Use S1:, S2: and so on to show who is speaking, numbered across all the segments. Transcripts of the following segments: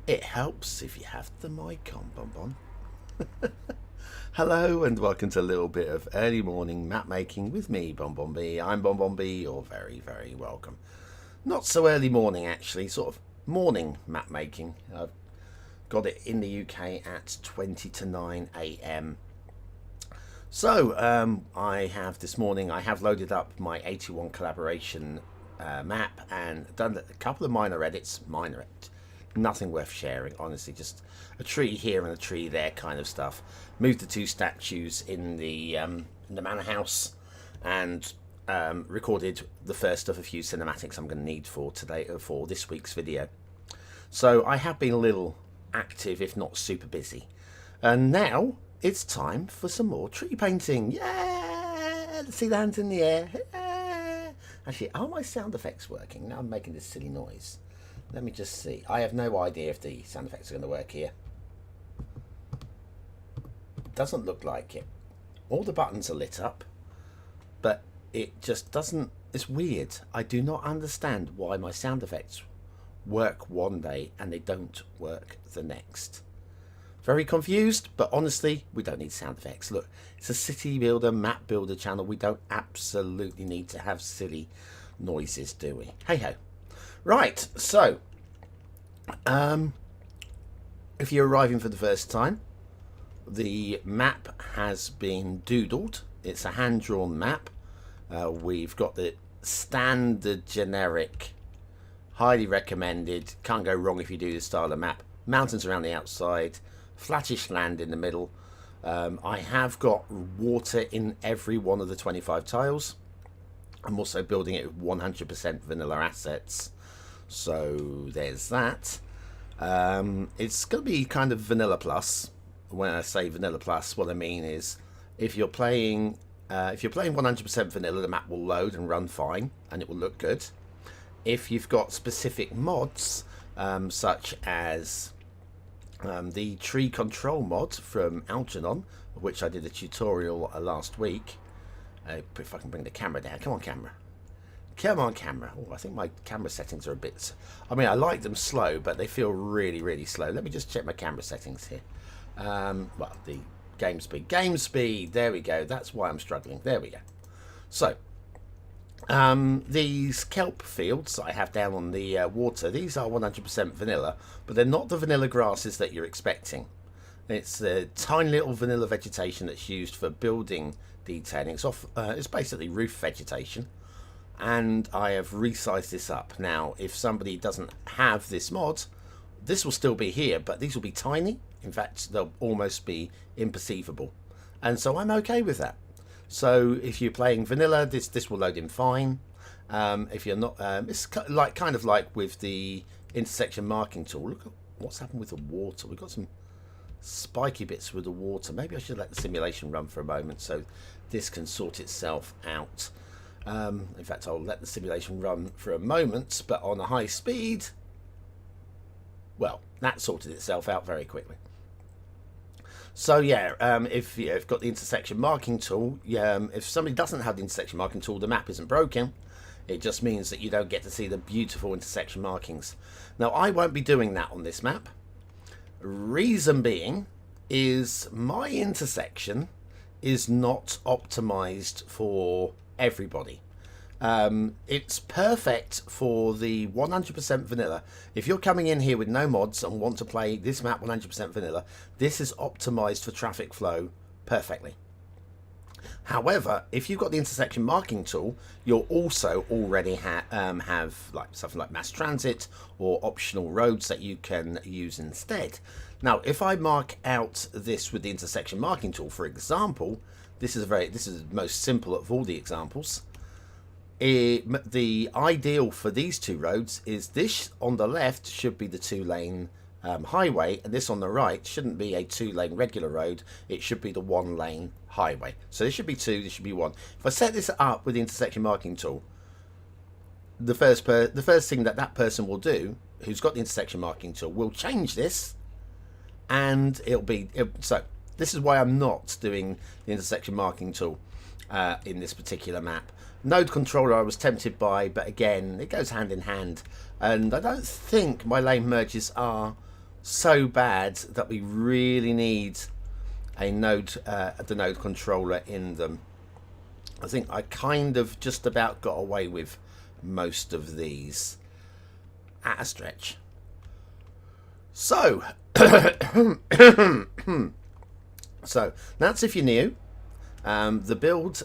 S1: It helps if you have the mic on, Bonbon. Hello and welcome to a little bit of early morning map making with me, BonBonB. I'm BonBonB. You're very, very welcome. Not so early morning, actually, sort of morning map making. I've got it in the UK at 20 to 9 a.m. So I have loaded up my 81 collaboration map and done a couple of minor edits. Nothing worth sharing, honestly, just a tree here and a tree there kind of stuff. Moved the two statues in the manor house and recorded the first of a few cinematics I'm going to need for this week's video. So I have been a little active, if not super busy, and now it's time for some more tree painting. Yeah, let's see the hands in the air. Yeah. Actually, are my sound effects working? Now I'm making this silly noise. Let me just see. I have no idea if the sound effects are going to work here. Doesn't look like it. All the buttons are lit up, but it just doesn't. It's weird. I do not understand why my sound effects work one day and they don't work the next. Very confused, but honestly, we don't need sound effects. Look, it's a city builder, map builder channel. We don't absolutely need to have silly noises, do we? Hey ho. Right, so if you're arriving for the first time, the map has been doodled. It's a hand-drawn map. We've got the standard generic, highly recommended, can't go wrong if you do this style of map. Mountains around the outside, flattish land in the middle. I have got water in every one of the 25 tiles. I'm also building it with 100% vanilla assets. So there's that. It's going to be kind of vanilla plus. When I say vanilla plus, what I mean is if you're playing 100% vanilla, the map will load and run fine, and it will look good. If you've got specific mods, such as the tree control mod from Algernon, which I did a tutorial last week. If I can bring the camera down, come on, camera. Come on, camera. Oh, I think my camera settings are a bit... I mean, I like them slow, but they feel really, really slow. Let me just check my camera settings here. Well, the game speed. Game speed. There we go. That's why I'm struggling. There we go. So, these kelp fields that I have down on the water, these are 100% vanilla, but they're not the vanilla grasses that you're expecting. It's the tiny little vanilla vegetation that's used for building detailing. It's basically roof vegetation. And I have resized this up. Now, if somebody doesn't have this mod, this will still be here, but these will be tiny. In fact, they'll almost be imperceivable. And so I'm okay with that. So if you're playing vanilla, this will load in fine. If you're not, it's kind of like with the intersection marking tool. Look at what's happened with the water. We've got some spiky bits with the water. Maybe I should let the simulation run for a moment so this can sort itself out. In fact, I'll let the simulation run for a moment, but on a high speed, well, that sorted itself out very quickly. So yeah, if you've got the intersection marking tool, if somebody doesn't have the intersection marking tool, the map isn't broken. It just means that you don't get to see the beautiful intersection markings. Now, I won't be doing that on this map. Reason being is my intersection is not optimized for everybody. It's perfect for the 100% vanilla. If you're coming in here with no mods and want to play this map 100% vanilla, this is optimized for traffic flow perfectly. However, if you've got the intersection marking tool, you'll also already have like something like mass transit or optional roads that you can use instead. Now, if I mark out this with the intersection marking tool, for example, this is the most simple of all the examples. The ideal for these two roads is this on the left should be the 2-lane highway, and this on the right shouldn't be a 2-lane regular road. It should be the 1-lane highway. So this should be 2, this should be 1. If I set this up with the intersection marking tool, the first thing that person will do, who's got the intersection marking tool, will change this, and so this is why I'm not doing the intersection marking tool in this particular map. Node controller I was tempted by, but again, it goes hand in hand, and I don't think my lane merges are so bad that we really need a node, the node controller in them. I think I kind of just about got away with most of these at a stretch. So, so that's if you're new. The build,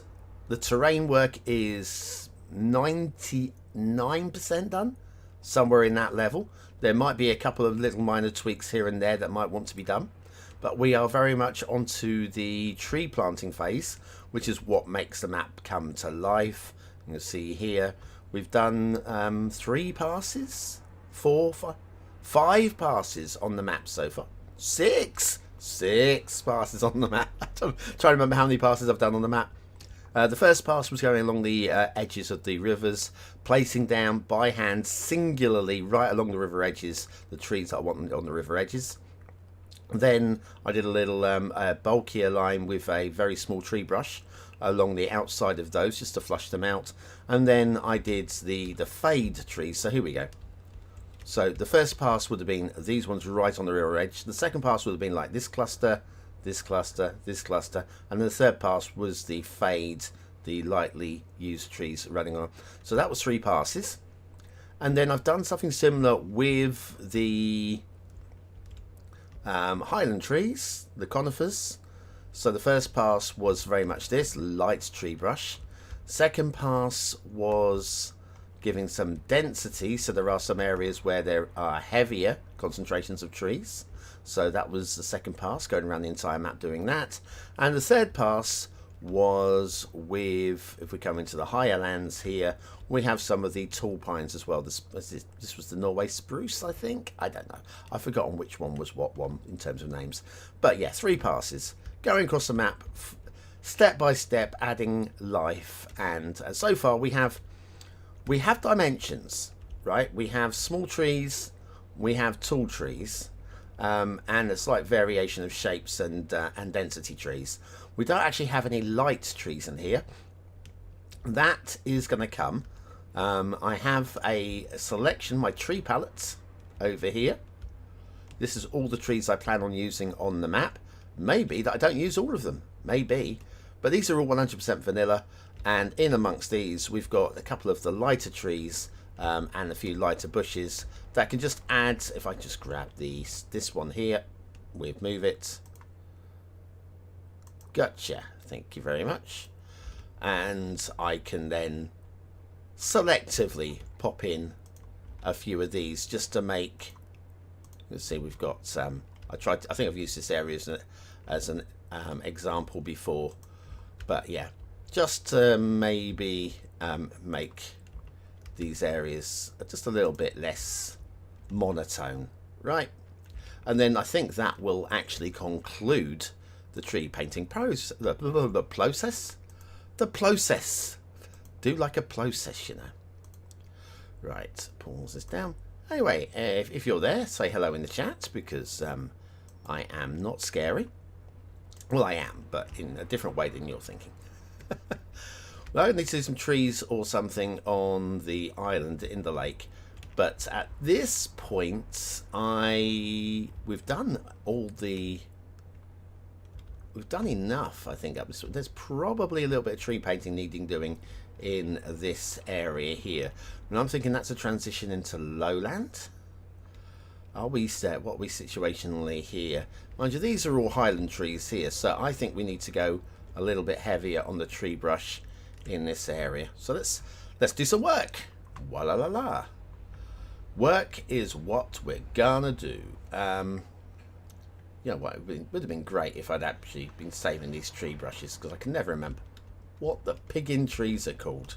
S1: the terrain work is 99% done, somewhere in that level. There might be a couple of little minor tweaks here and there that might want to be done, but we are very much onto the tree planting phase, which is what makes the map come to life. You can see here we've done 3 passes, 4, 5 passes on the map so far. 6 passes on the map. I'm trying to remember how many passes I've done on the map. The first pass was going along the edges of the rivers, placing down by hand singularly right along the river edges the trees that I want on the river edges. Then I did a little bulkier line with a very small tree brush along the outside of those just to flush them out. And then I did the fade trees. So here we go. So the first pass would have been these ones right on the river edge. The second pass would have been like this cluster, this cluster, this cluster. And then the third pass was the fade, the lightly used trees running on. So that was 3 passes. And then I've done something similar with the highland trees, the conifers. So the first pass was very much this light tree brush. Second pass was giving some density, so there are some areas where there are heavier concentrations of trees. So that was the second pass, going around the entire map doing that. And the third pass was with, if we come into the higher lands here, we have some of the tall pines as well. This was the Norway spruce, I think. I don't know. I've forgotten which one was what one in terms of names. But yeah, 3 passes, going across the map, step by step, adding life. And so far we have dimensions, right? We have small trees, we have tall trees, and a slight variation of shapes and density trees. We don't actually have any light trees in here. That is going to come. I have a selection, my tree palettes over here. This is all the trees I plan on using on the map. Maybe that I don't use all of them, maybe, but these are all 100% vanilla. And in amongst these, we've got a couple of the lighter trees and a few lighter bushes that can just add. If I just grab this one here, we move it. Gotcha. Thank you very much. And I can then selectively pop in a few of these just to make. Let's see, we've got some. I think I've used this area as an example before, but yeah. Just to maybe make these areas just a little bit less monotone, right? And then I think that will actually conclude the tree painting process. The process. Do like a process, you know. Right, pause this down. Anyway, if you're there, say hello in the chat, because I am not scary. Well, I am, but in a different way than you're thinking. Well, I need to do some trees or something on the island in the lake, but at this point we've done enough. I think there's probably a little bit of tree painting needing doing in this area here, and I'm thinking that's a transition into lowland. What are we situationally here? Mind you, these are all highland trees here, so I think we need to go a little bit heavier on the tree brush in this area. So let's do some work. Walla la la. Work is what we're gonna do. You know what? It would have been great if I'd actually been saving these tree brushes, because I can never remember what the piggin trees are called.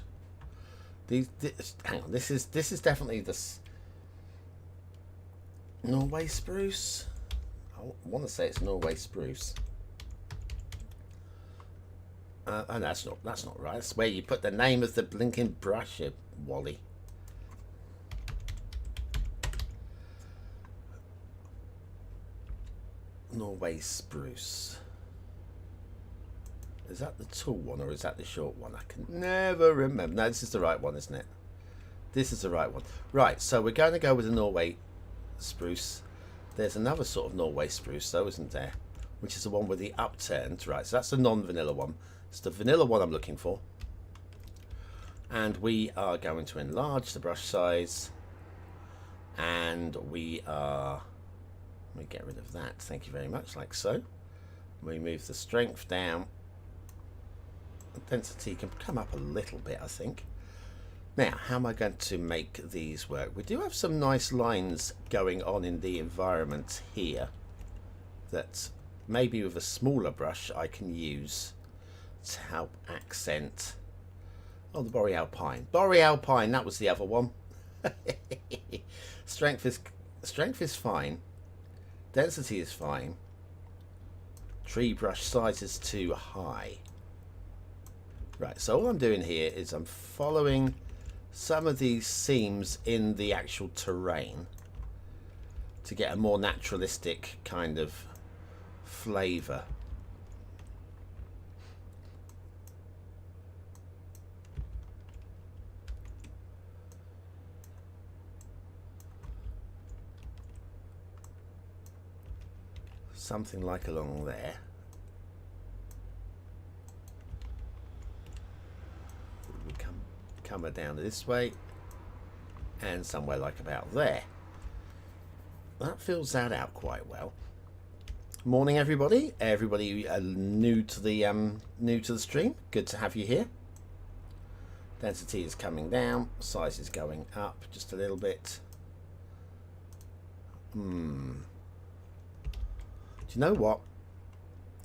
S1: Hang on. This is definitely this Norway spruce. I want to say it's Norway spruce. And that's not right. That's where you put the name of the blinking brush, you Wally. Norway spruce. Is that the tall one or is that the short one? I can never remember. No, this is the right one, isn't it? This is the right one. Right, so we're going to go with the Norway spruce. There's another sort of Norway spruce though, isn't there? Which is the one with the upturned. Right, so that's the non-vanilla one. It's the vanilla one I'm looking for. And we are going to enlarge the brush size. And we are... Let me get rid of that. Thank you very much, like so. We move the strength down. The density can come up a little bit, I think. Now, how am I going to make these work? We do have some nice lines going on in the environment here that maybe with a smaller brush I can use to help accent. Oh, the Boreal Pine. Boreal Pine, that was the other one. Strength is fine. Density is fine. Tree brush size is too high. Right, so all I'm doing here is I'm following some of these seams in the actual terrain to get a more naturalistic kind of flavour. Something like along there. We come down this way and somewhere like about there. That fills that out quite well. Morning everybody. Everybody new to the stream. Good to have you here. Density is coming down, size is going up just a little bit. Do you know what?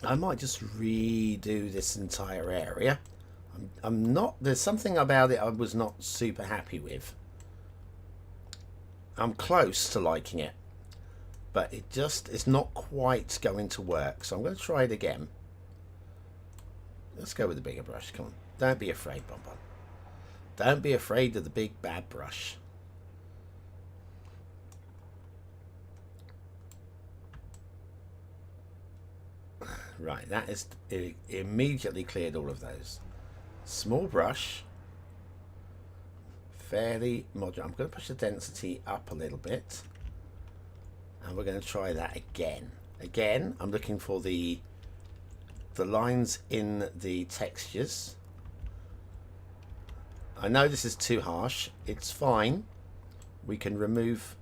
S1: I might just redo this entire area. I'm not, there's something about it I was not super happy with. I'm close to liking it, but it's not quite going to work. So I'm going to try it again. Let's go with the bigger brush. Come on. Don't be afraid, BonBon. Don't be afraid of the big bad brush. Right, that is immediately cleared all of those. Small brush, fairly moderate. I'm going to push the density up a little bit, and we're going to try that again. Again, I'm looking for the lines in the textures. I know this is too harsh. It's fine. We can remove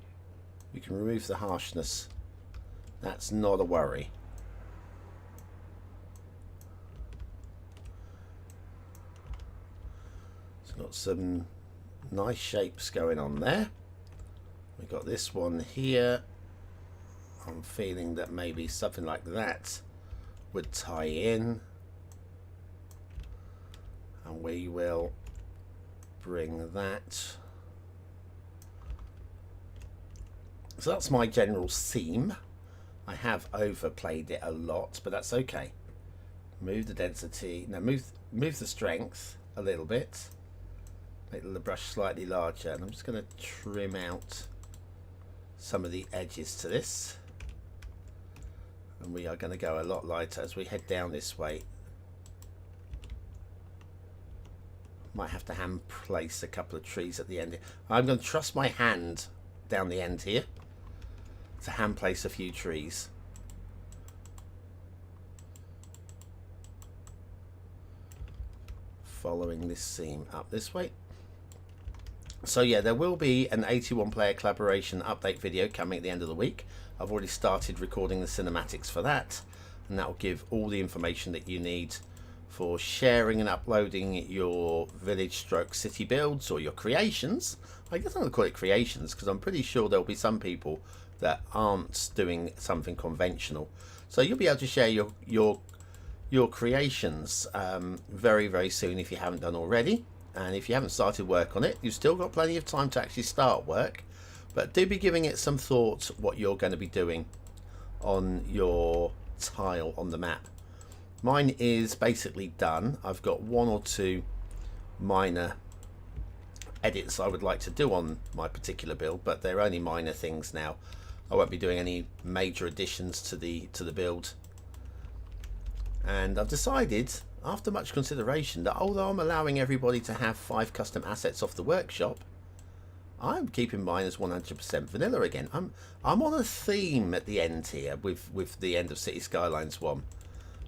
S1: the harshness. That's not a worry. Got some nice shapes going on there. We got this one here. I'm feeling that maybe something like that would tie in, and we will bring that. So that's my general theme. I have overplayed it a lot, but that's okay. Move the density. Now move the strength a little bit. Make the brush slightly larger, and I'm just going to trim out some of the edges to this, and we are going to go a lot lighter as we head down this way. Might have to hand place a couple of trees at the end. I'm going to trust my hand down the end here to hand place a few trees. Following this seam up this way. So yeah, there will be an 81 player collaboration update video coming at the end of the week. I've already started recording the cinematics for that, and that will give all the information that you need for sharing and uploading your village stroke city builds or your creations. I guess I'm going to call it creations because I'm pretty sure there'll be some people that aren't doing something conventional. So you'll be able to share your creations very, very soon if you haven't done already. And if you haven't started work on it, you've still got plenty of time to actually start work. But do be giving it some thought what you're going to be doing on your tile on the map. Mine is basically done. I've got one or two minor edits I would like to do on my particular build, but they're only minor things now. I won't be doing any major additions to the build. And I've decided, after much consideration, that although I'm allowing everybody to have 5 custom assets off the workshop, I'm keeping mine as 100% vanilla again. I'm on a theme at the end here with the end of Cities Skylines 1.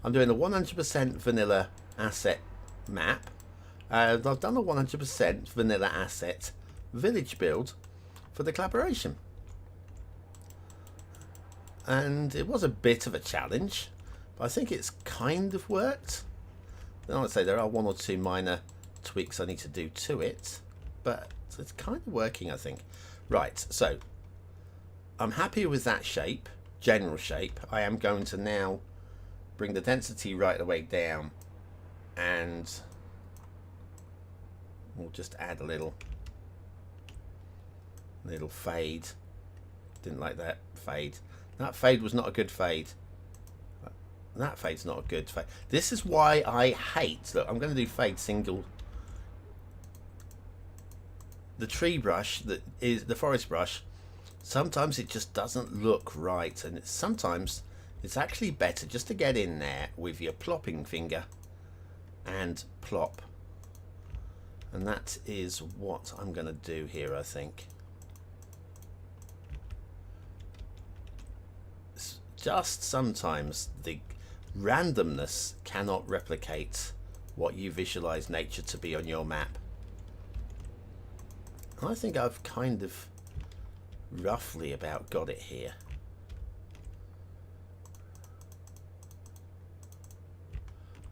S1: I'm doing a 100% vanilla asset map. I've done a 100% vanilla asset village build for the collaboration. And it was a bit of a challenge, but I think it's kind of worked. Then I would say there are one or two minor tweaks I need to do to it, but it's kind of working, I think. Right, so I'm happy with that shape, general shape. I am going to now bring the density right the way down, and we'll just add a little fade. Didn't like that fade. That fade was not a good fade. That fade's not a good fade. This is why I hate, look, I'm going to do fade single. The tree brush, that is the forest brush, sometimes it just doesn't look right, and sometimes it's actually better just to get in there with your plopping finger and plop. And that is what I'm going to do here, I think. Just sometimes the randomness cannot replicate what you visualize nature to be on your map. I think I've kind of roughly about got it here.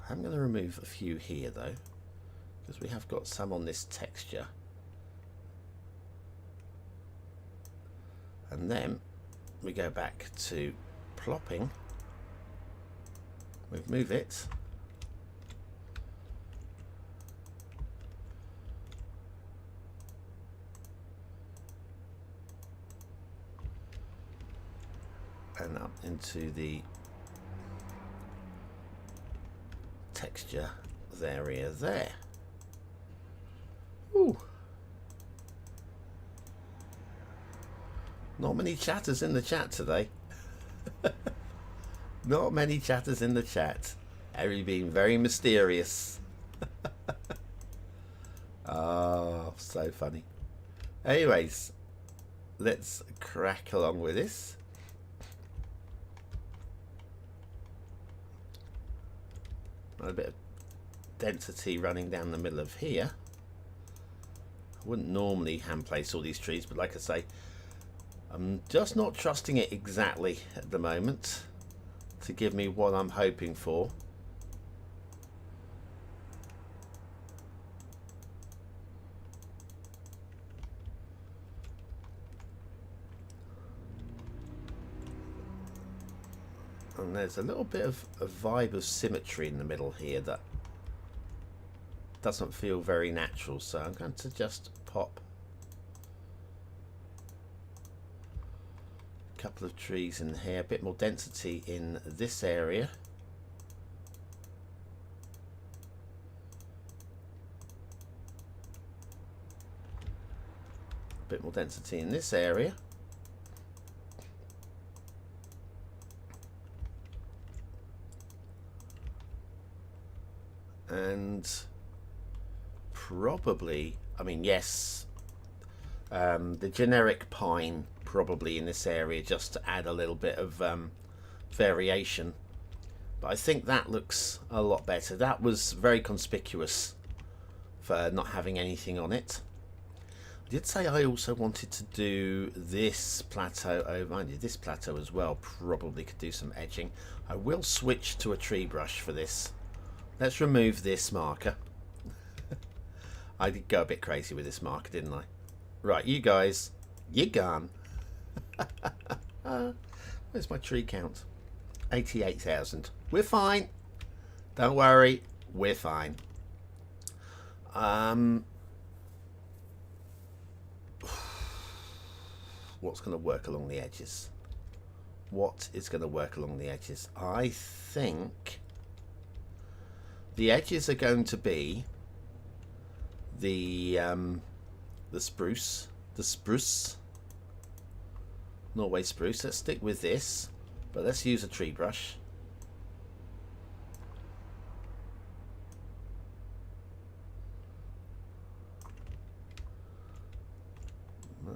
S1: I'm going to remove a few here though, because we have got some on this texture. And then we go back to plopping. We move it. And up into the texture area there. Ooh. Not many chatters in the chat today. Not many chatters in the chat. Every being very mysterious. Oh, so funny. Anyways, let's crack along with this. A bit of density running down the middle of here. I wouldn't normally hand place all these trees, but like I say, I'm just not trusting it exactly at the moment to give me what I'm hoping for. And there's a little bit of a vibe of symmetry in the middle here that doesn't feel very natural, so I'm going to just pop a couple of trees in here, a bit more density in this area. A bit more density in this area. And probably, I mean, yes, the generic pine probably in this area just to add a little bit of variation, but I think that looks a lot better. That was very conspicuous for not having anything on it. I did say I also wanted to do this plateau over. I did this plateau as well. Probably could do some edging. I will switch to a tree brush for this. Let's remove this marker. I did go a bit crazy with this marker, didn't I? Right, you guys, you're gone. Where's my tree count? 88,000. We're fine. Don't worry, we're fine. What's going to work along the edges? What is going to work along the edges? I think the edges are going to be the spruce, Norway spruce. Let's stick with this, but let's use a tree brush.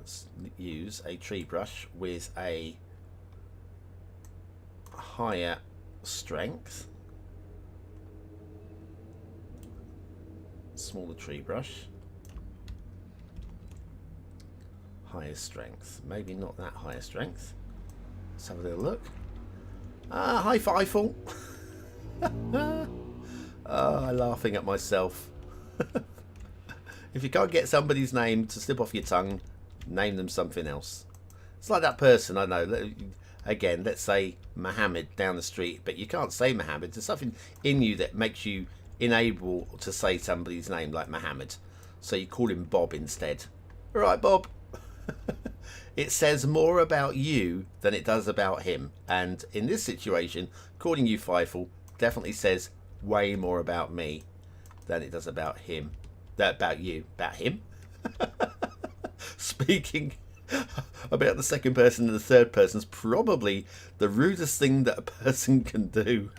S1: Let's use a tree brush with a higher strength. Smaller tree brush. Higher strength. Maybe not that higher strength. Let's have a little look. Hi, Feifel. I'm laughing at myself. If you can't get somebody's name to slip off your tongue, name them something else. It's like that person, I know. Again, let's say Mohammed down the street, but you can't say Mohammed. There's something in you that makes you unable to say somebody's name like Mohammed. So you call him Bob instead. All right, Bob. It says more about you than it does about him. And in this situation, calling you Feifel definitely says way more about me than it does about him. About you. About him. Speaking about the second person and the third person's probably the rudest thing that a person can do.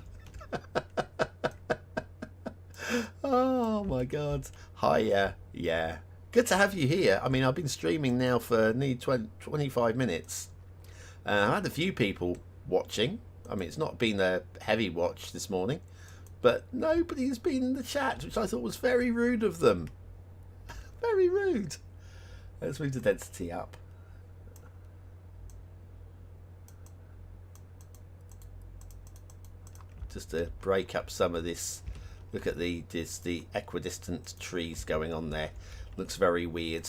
S1: Oh my god. Hi, yeah. Good to have you here. I mean, I've been streaming now for nearly 25 minutes. I had a few people watching. I mean, it's not been a heavy watch this morning, but nobody's been in the chat, which I thought was very rude of them. Very rude. Let's move the density up. Just to break up some of this. Look at the equidistant trees going on there. Looks very weird.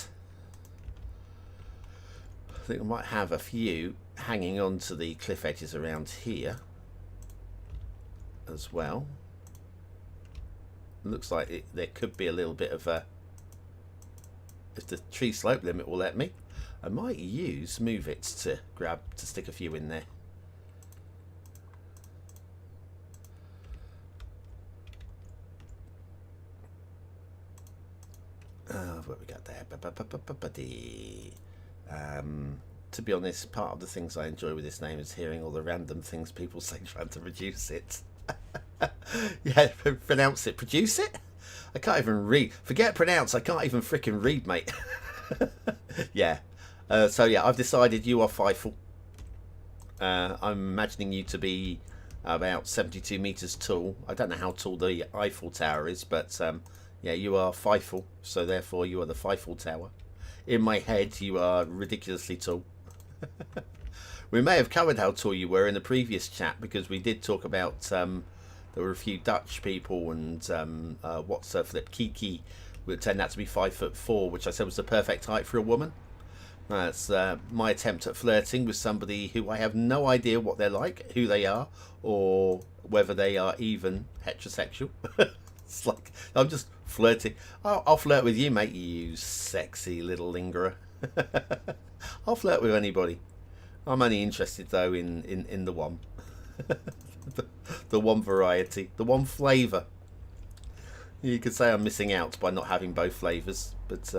S1: I think I might have a few hanging on to the cliff edges around here as well. Looks like there could be a little bit of a, if the tree slope limit will let me, I might use move it to stick a few in there. What we got there? To be honest, part of the things I enjoy with this name is hearing all the random things people say trying to reduce it. Yeah, pronounce it. Produce it? I can't even read. Forget pronounce. I can't even frickin' read, mate. Yeah. So yeah, I've decided you are Feifel. I'm imagining you to be about 72 meters tall. I don't know how tall the Eiffel Tower is, but yeah, you are Feifel, so therefore you are the Feifel Tower. In my head, you are ridiculously tall. We may have covered how tall you were in the previous chat, because we did talk about there were a few Dutch people, and what's her flip, Kiki, would turned out to be 5'4", which I said was the perfect height for a woman. That's my attempt at flirting with somebody who I have no idea what they're like, who they are, or whether they are even heterosexual. It's like I'm just flirting. I'll flirt with you, mate, you sexy little lingerer. I'll flirt with anybody. I'm only interested though in the one. the one variety, the one flavour. You could say I'm missing out by not having both flavours, but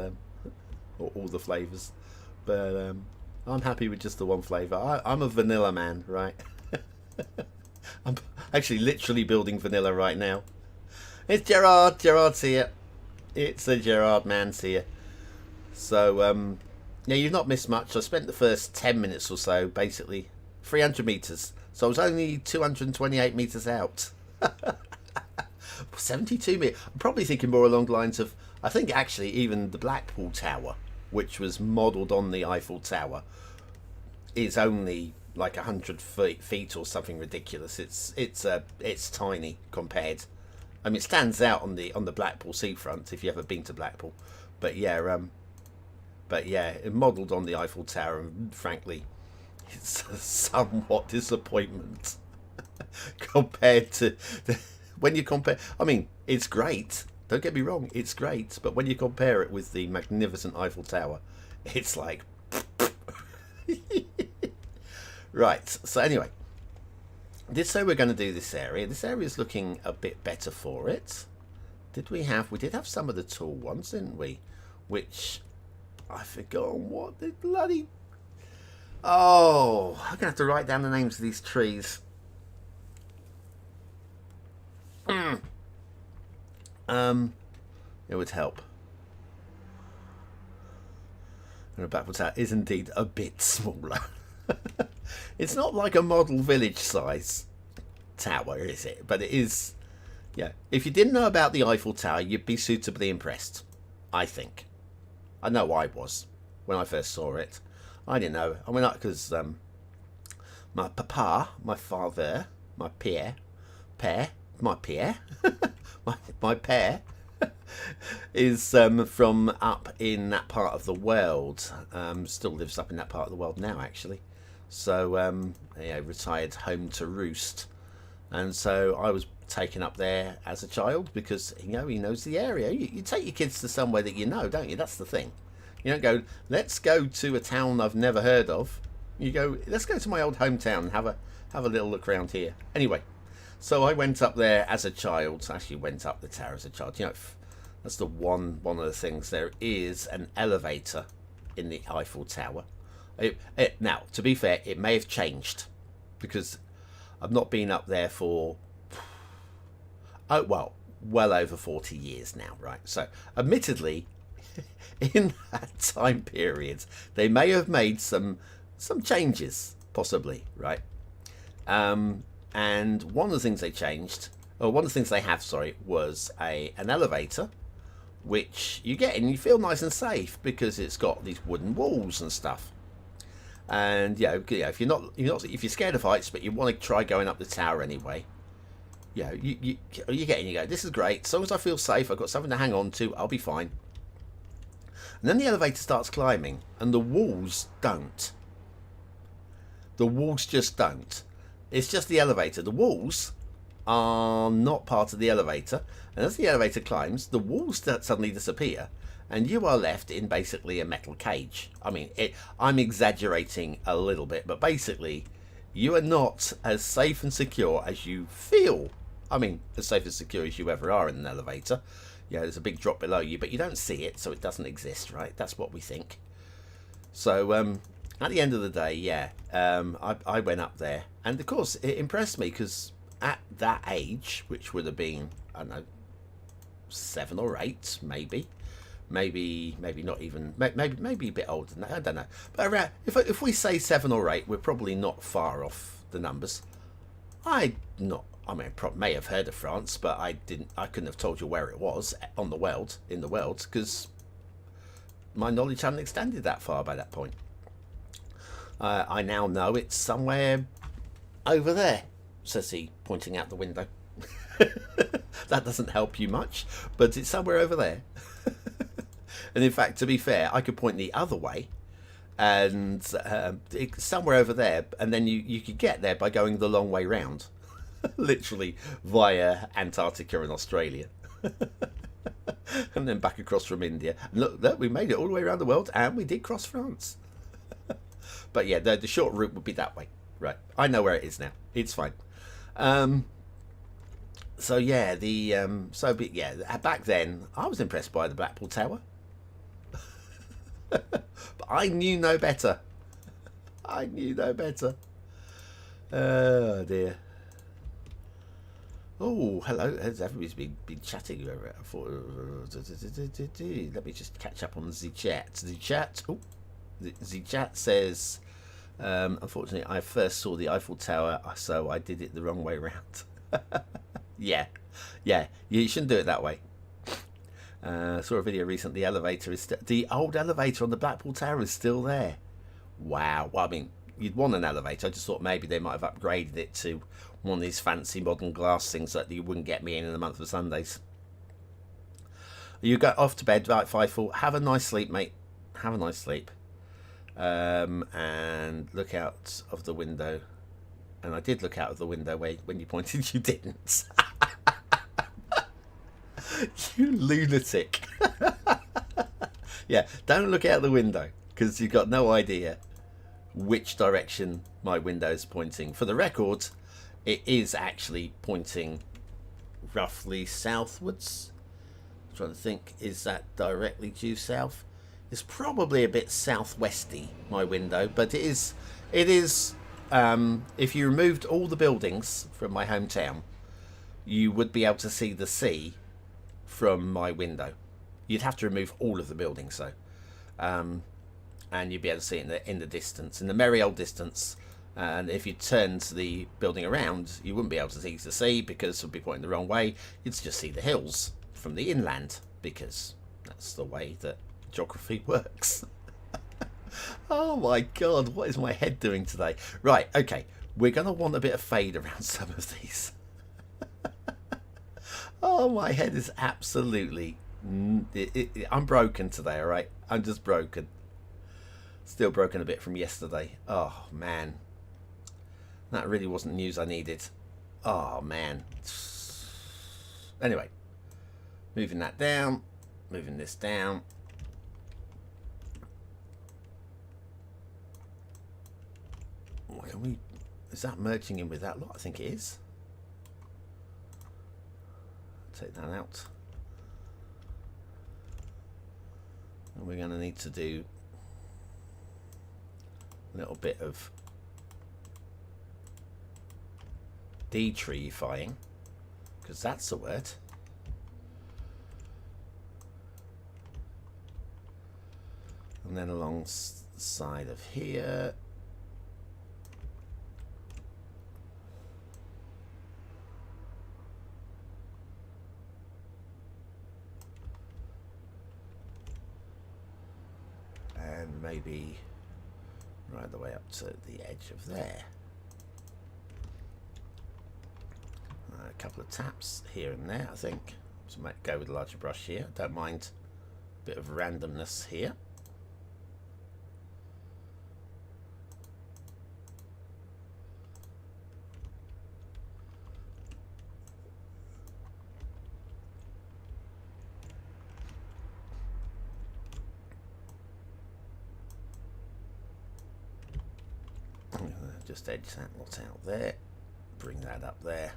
S1: or all the flavours. But I'm happy with just the one flavour. I'm a vanilla man, right? I'm actually literally building vanilla right now. It's Gerard. Gerard's here. It's the Gerard man's here. So, yeah, you've not missed much. I spent the first 10 minutes or so, basically, 300 metres. So I was only 228 metres out. 72 metres. I'm probably thinking more along the lines of, I think actually even the Blackpool Tower, which was modelled on the Eiffel Tower, is only like 100 feet or something ridiculous. It's tiny compared. I mean, it stands out on the Blackpool seafront if you ever been to Blackpool, but yeah, modelled on the Eiffel Tower, and frankly, it's a somewhat disappointment compared to when you compare. I mean, it's great. Don't get me wrong, it's great, but when you compare it with the magnificent Eiffel Tower, it's like right. So anyway. So we're going to do this area. This area is looking a bit better for it. We did have some of the tall ones, didn't we? Which I've forgotten what the bloody. Oh, I'm gonna have to write down the names of these trees. It would help. And a Blackpool Tower is indeed a bit smaller. It's not like a model village size tower, is it? But it is, yeah. If you didn't know about the Eiffel Tower, you'd be suitably impressed, I think. I know I was when I first saw it. I didn't know. I went up because my papa, my father, my Pierre, my Pierre, my pair is from up in that part of the world. Still lives up in that part of the world now, actually. So yeah, retired home to roost, and so I was taken up there as a child because he knows the area. You take your kids to somewhere that you know, don't you? That's the thing. You don't go, let's go to a town I've never heard of. You go, let's go to my old hometown and have a little look around here. Anyway, so I went up there as a child. Actually, went up the tower as a child. That's the one of the things. There is an elevator in the Eiffel Tower. Now, to be fair, it may have changed because I've not been up there for well over 40 years now, right? So, admittedly, in that time period, they may have made some changes, possibly, right? And one of the things they changed, or one of the things they have, sorry, was an elevator, which you get and you feel nice and safe because it's got these wooden walls and stuff. And if if you're scared of heights but you want to try going up the tower anyway, you get in, you go, this is great. As long as I feel safe, I've got something to hang on to, I'll be fine. And then the elevator starts climbing, and the walls don't. The walls just don't. It's just the elevator. The walls are not part of the elevator, and as the elevator climbs, the walls suddenly disappear, and you are left in basically a metal cage. I mean, I'm exaggerating a little bit, but basically, you are not as safe and secure as you feel. I mean, as safe and secure as you ever are in an elevator. There's a big drop below you, but you don't see it, so it doesn't exist, right? That's what we think. So, at the end of the day, I went up there, and of course, it impressed me because at that age, which would have been, I don't know, 7 or 8, maybe not even, maybe a bit older than that, I don't know. But around, if we say 7 or 8, we're probably not far off the numbers. I may have heard of France, but I couldn't have told you where it was in the world, because my knowledge hadn't extended that far by that point. I now know it's somewhere over there, says he, pointing out the window. That doesn't help you much, but it's somewhere over there. And in fact, to be fair, I could point the other way, and it's somewhere over there, and then you could get there by going the long way round. Literally via Antarctica and Australia. And then back across from India. And look, we made it all the way around the world, and we did cross France. But yeah, the short route would be that way. Right, I know where it is now. It's fine. So yeah, back then I was impressed by the Blackpool Tower. But I knew no better. Oh dear. Oh, hello. Everybody's been chatting over it. I thought, let me just catch up on the chat. The chat says, unfortunately, I first saw the Eiffel Tower, so I did it the wrong way round. Yeah, you shouldn't do it that way. Saw a video recently. The old elevator on the Blackpool Tower is still there. Wow. Well, I mean, you'd want an elevator. I just thought maybe they might have upgraded it to one of these fancy modern glass things that you wouldn't get me in the month of Sundays. You go off to bed about 5:04. Have a nice sleep, mate. Have a nice sleep. And look out of the window. And I did look out of the window when you pointed. You didn't. You lunatic. Yeah, don't look out the window because you've got no idea which direction my window is pointing. For the record, it is actually pointing roughly southwards. I'm trying to think, is that directly due south? It's probably a bit southwesty, my window, but it is if you removed all the buildings from my hometown, you would be able to see the sea from my window. You'd have to remove all of the buildings though. and you'd be able to see it in the distance, in the merry old distance. And if you turned the building around, you wouldn't be able to see the sea because it would be pointing the wrong way. You'd just see the hills from the inland because that's the way that geography works. Oh my god, what is my head doing today? Right, okay, we're going to want a bit of fade around some of these. Oh, my head is absolutely... I'm broken today, alright? I'm just broken. Still broken a bit from yesterday. Oh, man. That really wasn't news I needed. Oh, man. Anyway. Moving that down. Moving this down. Can we... Is that merging in with that lot? I think it is. Take that out. And we're going to need to do a little bit of detreeifying, because that's the word. And then along the side of here. And maybe right the way up to the edge of there. A couple of taps here and there, I think. So might go with a larger brush here. Don't mind a bit of randomness here. Just edge that lot out there, bring that up there.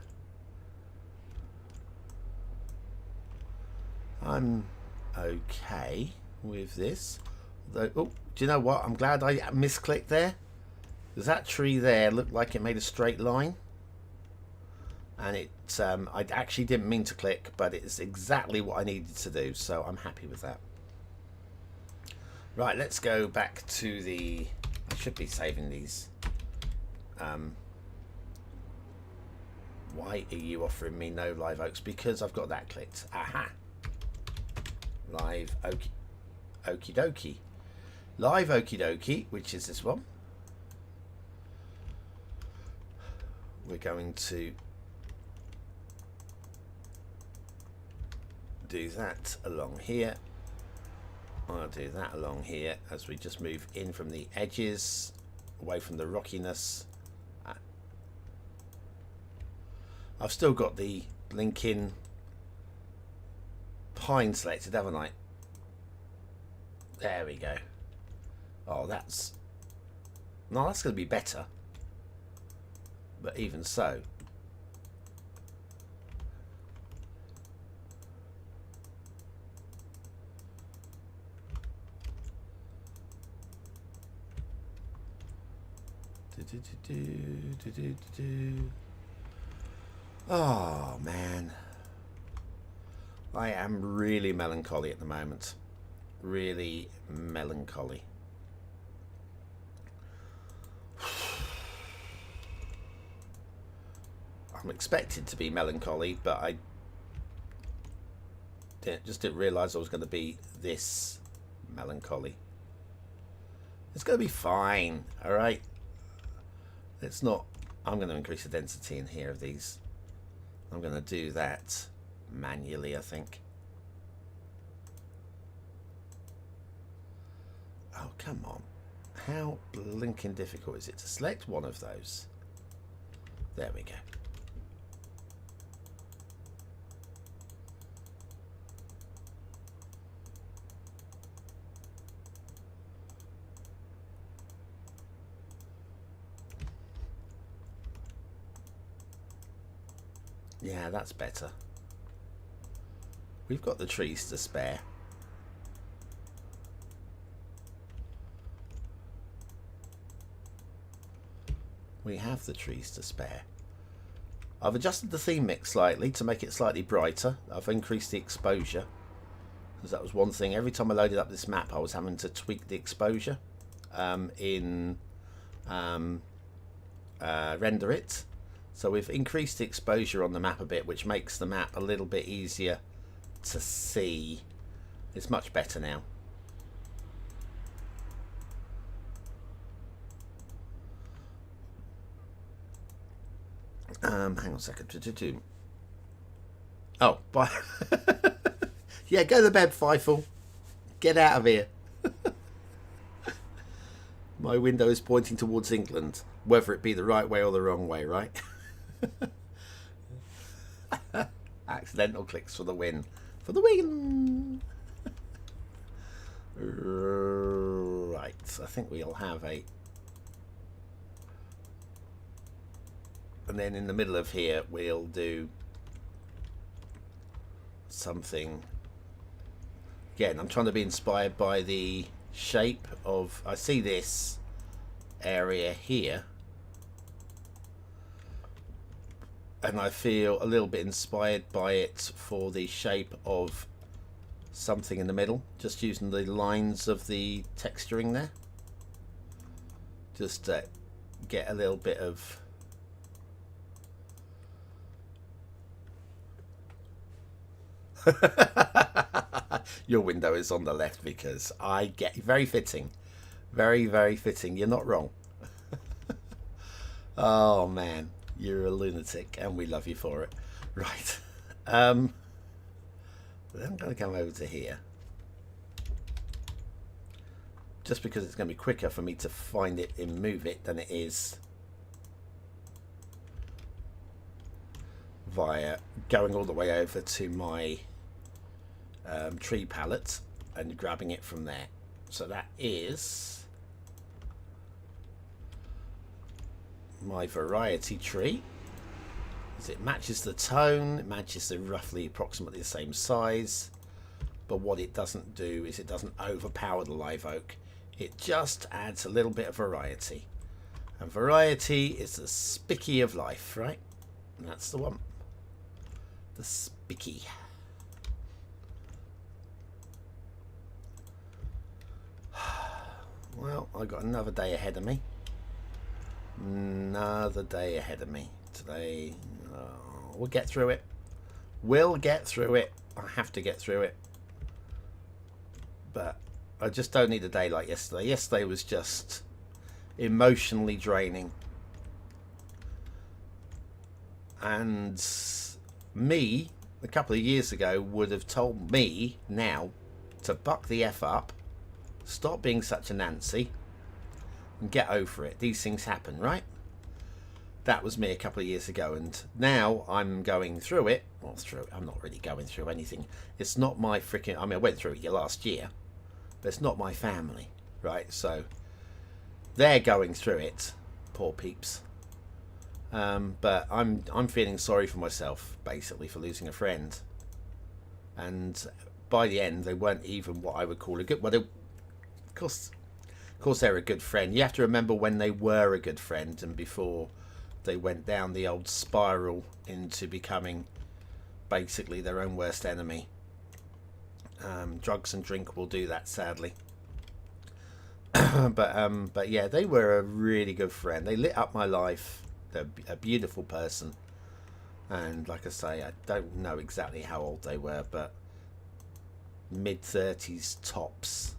S1: I'm okay with this. Though, oh, do you know what? I'm glad I misclicked there. Because that tree there looked like it made a straight line. And it, I actually didn't mean to click, but it's exactly what I needed to do. So I'm happy with that. Right, let's go back to the... I should be saving these. Why are you offering me no live oaks? Because I've got that clicked. Aha. Live okie dokie. Live okie dokie, which is this one. We're going to do that along here. I'll do that along here as we just move in from the edges, away from the rockiness. I've still got the Lincoln pine selected, haven't I? There we go. Oh, that's... No, that's going to be better. But even so... Oh man, I am really melancholy at the moment. Really melancholy. I'm expected to be melancholy, but I just didn't realise I was going to be this melancholy. It's going to be fine, alright? It's not... I'm going to increase the density in here of these. I'm going to do that manually, I think. Oh, come on. How blinking difficult is it to select one of those? There we go. Yeah, that's better. We've got the trees to spare. We have the trees to spare. I've adjusted the theme mix slightly to make it slightly brighter. I've increased the exposure, because that was one thing. Every time I loaded up this map, I was having to tweak the exposure. in Render It. So we've increased the exposure on the map a bit, which makes the map a little bit easier to see. It's much better now. Hang on a second. Oh, bye. Yeah, go to bed, Feifel. Get out of here. My window is pointing towards England, whether it be the right way or the wrong way, right? Accidental clicks for the win. For the win! Right, I think we'll have a... And then in the middle of here, we'll do something. Again, I'm trying to be inspired by the shape of... I see this area here, and I feel a little bit inspired by it for the shape of something in the middle, just using the lines of the texturing there, just to get a little bit of your window is on the left because I get very fitting, very fitting. You're not wrong. Oh man, you're a lunatic and we love you for it. Right. I'm going to come over to here just because it's going to be quicker for me to find it and move it than it is via going all the way over to my tree palette and grabbing it from there. So that is my variety tree. It matches the tone, it matches the roughly approximately the same size, but what it doesn't do is it doesn't overpower the live oak. It just adds a little bit of variety, and variety is the spiky of life, right? And that's the one, the spiky. Well, I got another day ahead of me. Another day ahead of me today. We'll get through it. We'll get through it. I have to get through it. But I just don't need a day like yesterday. Yesterday was just emotionally draining. And me, a couple of years ago, would have told me now to buck the F up, stop being such a Nancy, and get over it. These things happen, right? That was me a couple of years ago, and now I'm going through it. Well, I'm not really going through anything. It's not my freaking... I mean, I went through it last year, but it's not my family, right? So they're going through it, poor peeps. But I'm feeling sorry for myself, basically, for losing a friend. And by the end, they weren't even what I would call a good... Well, of course, they're a good friend. You have to remember when they were a good friend and before they went down the old spiral into becoming basically their own worst enemy. Drugs and drink will do that, sadly. But yeah, they were a really good friend. They lit up my life. They're a beautiful person, and like I say, I don't know exactly how old they were, but mid-30s tops.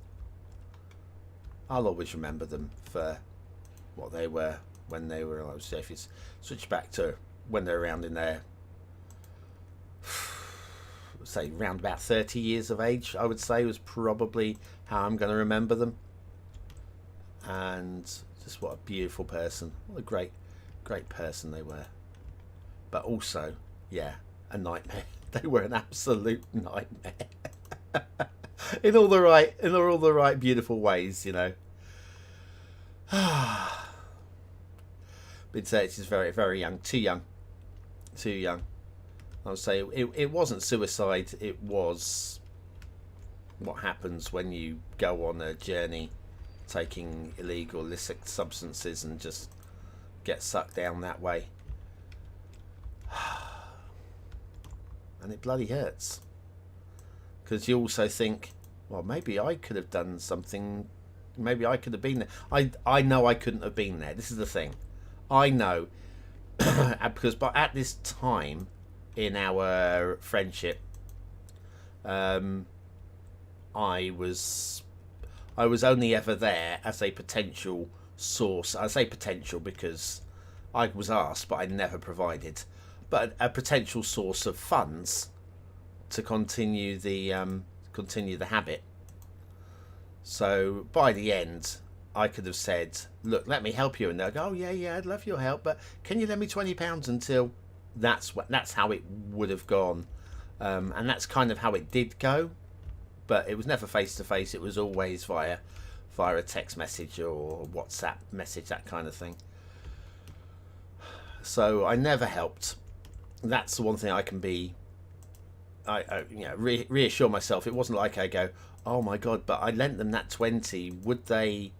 S1: I'll always remember them for what they were when they were, I would say, if you switch back to when they're around in their, say, around about 30 years of age, I would say was probably how I'm going to remember them. And just what a beautiful person. What a great person they were. But also, yeah, a nightmare. They were an absolute nightmare. in all the right beautiful ways, you know. Mid-30s is very, very young. Too young. I would say it wasn't suicide. It was what happens when you go on a journey taking illegal, illicit substances and just get sucked down that way. And it bloody hurts. Because you also think, well, maybe I could have done something Maybe I could have been there. I know I couldn't have been there. This is the thing. I know because but at this time in our friendship, I was only ever there as a potential source. I say potential because I was asked, but I never provided. But a potential source of funds to continue the habit. So by the end, I could have said, "Look, let me help you," and they'll go, "Oh yeah, yeah, I'd love your help, but can you lend me £20 until?" That's how it would have gone, and that's kind of how it did go. But it was never face to face. It was always via a text message or WhatsApp message, that kind of thing. So I never helped. That's the one thing I can be. Reassure myself. It wasn't like I go, "Oh my god!" But I lent them that 20. Would they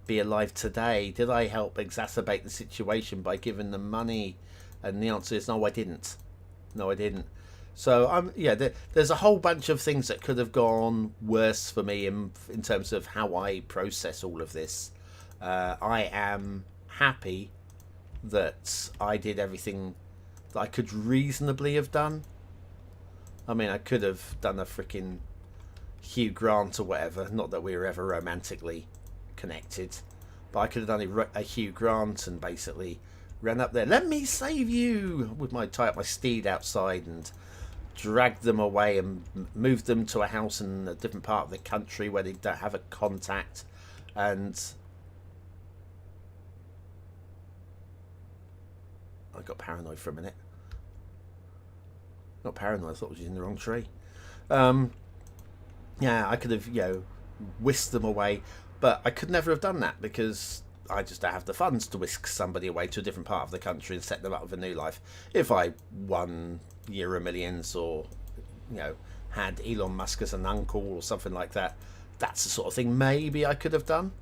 S1: be alive today? Did I help exacerbate the situation by giving them money? And the answer is no, I didn't. No, I didn't. So there's a whole bunch of things that could have gone worse for me in terms of how I process all of this. I am happy that I did everything that I could reasonably have done. I mean, I could have done a freaking Hugh Grant or whatever. Not that we were ever romantically connected, but I could have done a Hugh Grant and basically ran up there, "Let me save you," with tie up my steed outside and dragged them away and moved them to a house in a different part of the country where they don't have a contact. And I got paranoid for a minute. Not paranoid, I thought I was in the wrong tree. Yeah, I could have, whisked them away, but I could never have done that because I just don't have the funds to whisk somebody away to a different part of the country and set them up with a new life. If I won Euro Millions or, had Elon Musk as an uncle or something like that, that's the sort of thing maybe I could have done.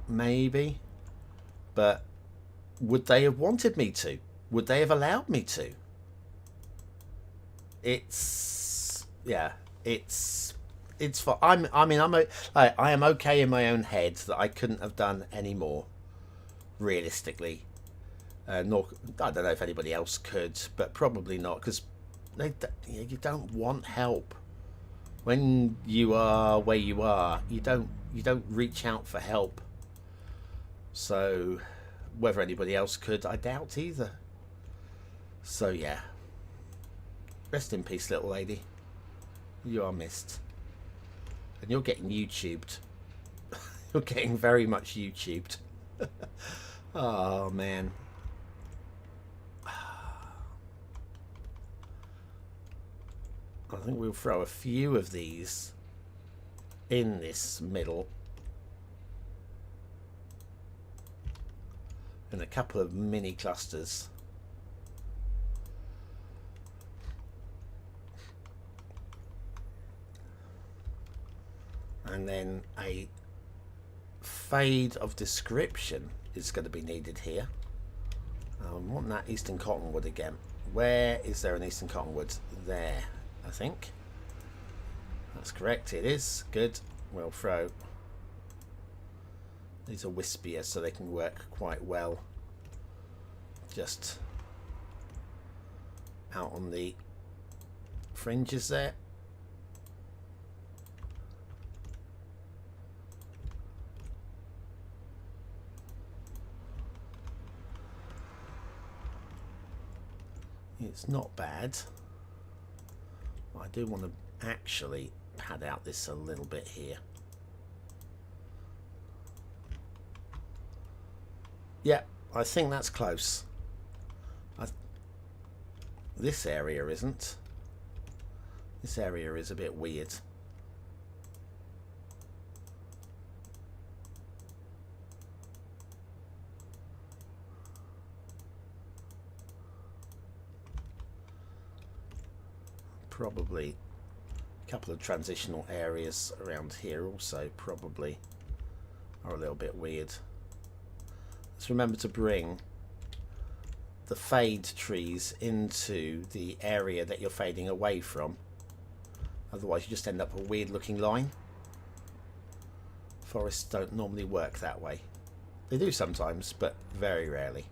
S1: Maybe. But would they have wanted me to? Would they have allowed me to? It's for I am okay in my own head that I couldn't have done any more, realistically. Nor I don't know if anybody else could, but probably not, because you don't want help when you are where you are. You don't reach out for help. So whether anybody else could, I doubt either. So yeah, rest in peace, little lady. You are missed. And you're getting YouTubed. You're getting very much YouTubed. Oh, man. I think we'll throw a few of these in this middle. And a couple of mini clusters. And then a fade of description is going to be needed here. I want that Eastern Cottonwood again. Where is there an Eastern Cottonwood? There, I think. That's correct, it is. Good. We'll throw. These are wispier, so they can work quite well. Just out on the fringes there. It's not bad. I do want to actually pad out this a little bit here. Yeah, I think that's close. This area isn't. This area is a bit weird. Probably a couple of transitional areas around here also probably are a little bit weird. Let's remember to bring the fade trees into the area that you're fading away from. Otherwise you just end up a weird looking line. Forests don't normally work that way. They do sometimes, but very rarely.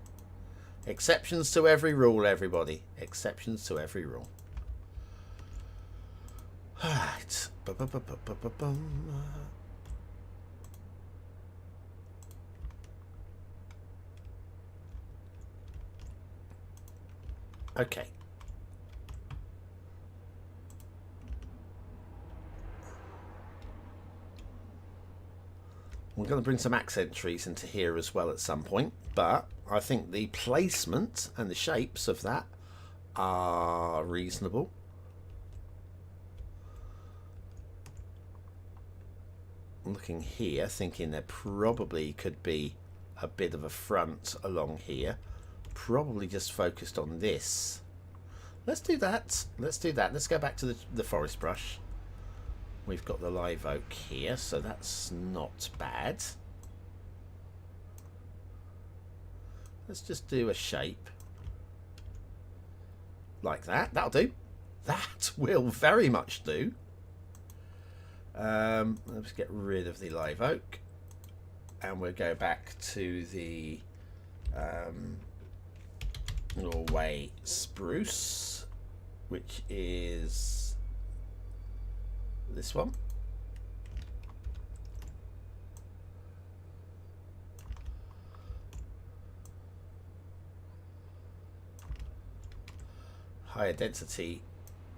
S1: Exceptions to every rule, everybody. Exceptions to every rule. Right. Okay. We're going to bring some accent trees into here as well at some point, but I think the placement and the shapes of that are reasonable. I'm looking here, thinking there probably could be a bit of a front along here. Probably just focused on this. Let's do that. Let's do that. Let's go back to the forest brush. We've got the live oak here, so that's not bad. Let's just do a shape like that. That'll do. That will very much do. Let's get rid of the live oak, and we'll go back to the Norway spruce, which is this one. Higher density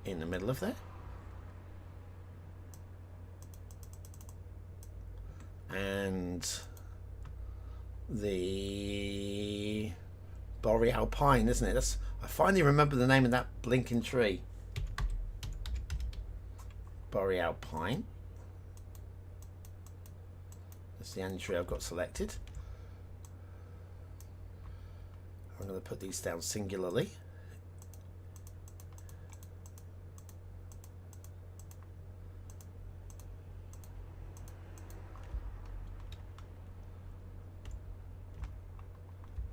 S1: in the middle of there. And the boreal pine, isn't it? That's, I finally remember the name of that blinking tree. Boreal pine. That's the only tree I've got selected. I'm going to put these down singularly.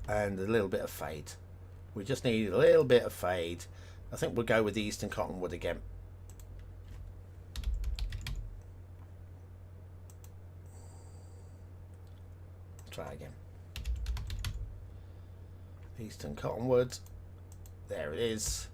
S1: And a little bit of fade. We just need a little bit of fade. I think we'll go with the Eastern Cottonwood again. Try again. Eastern Cottonwood. There it is.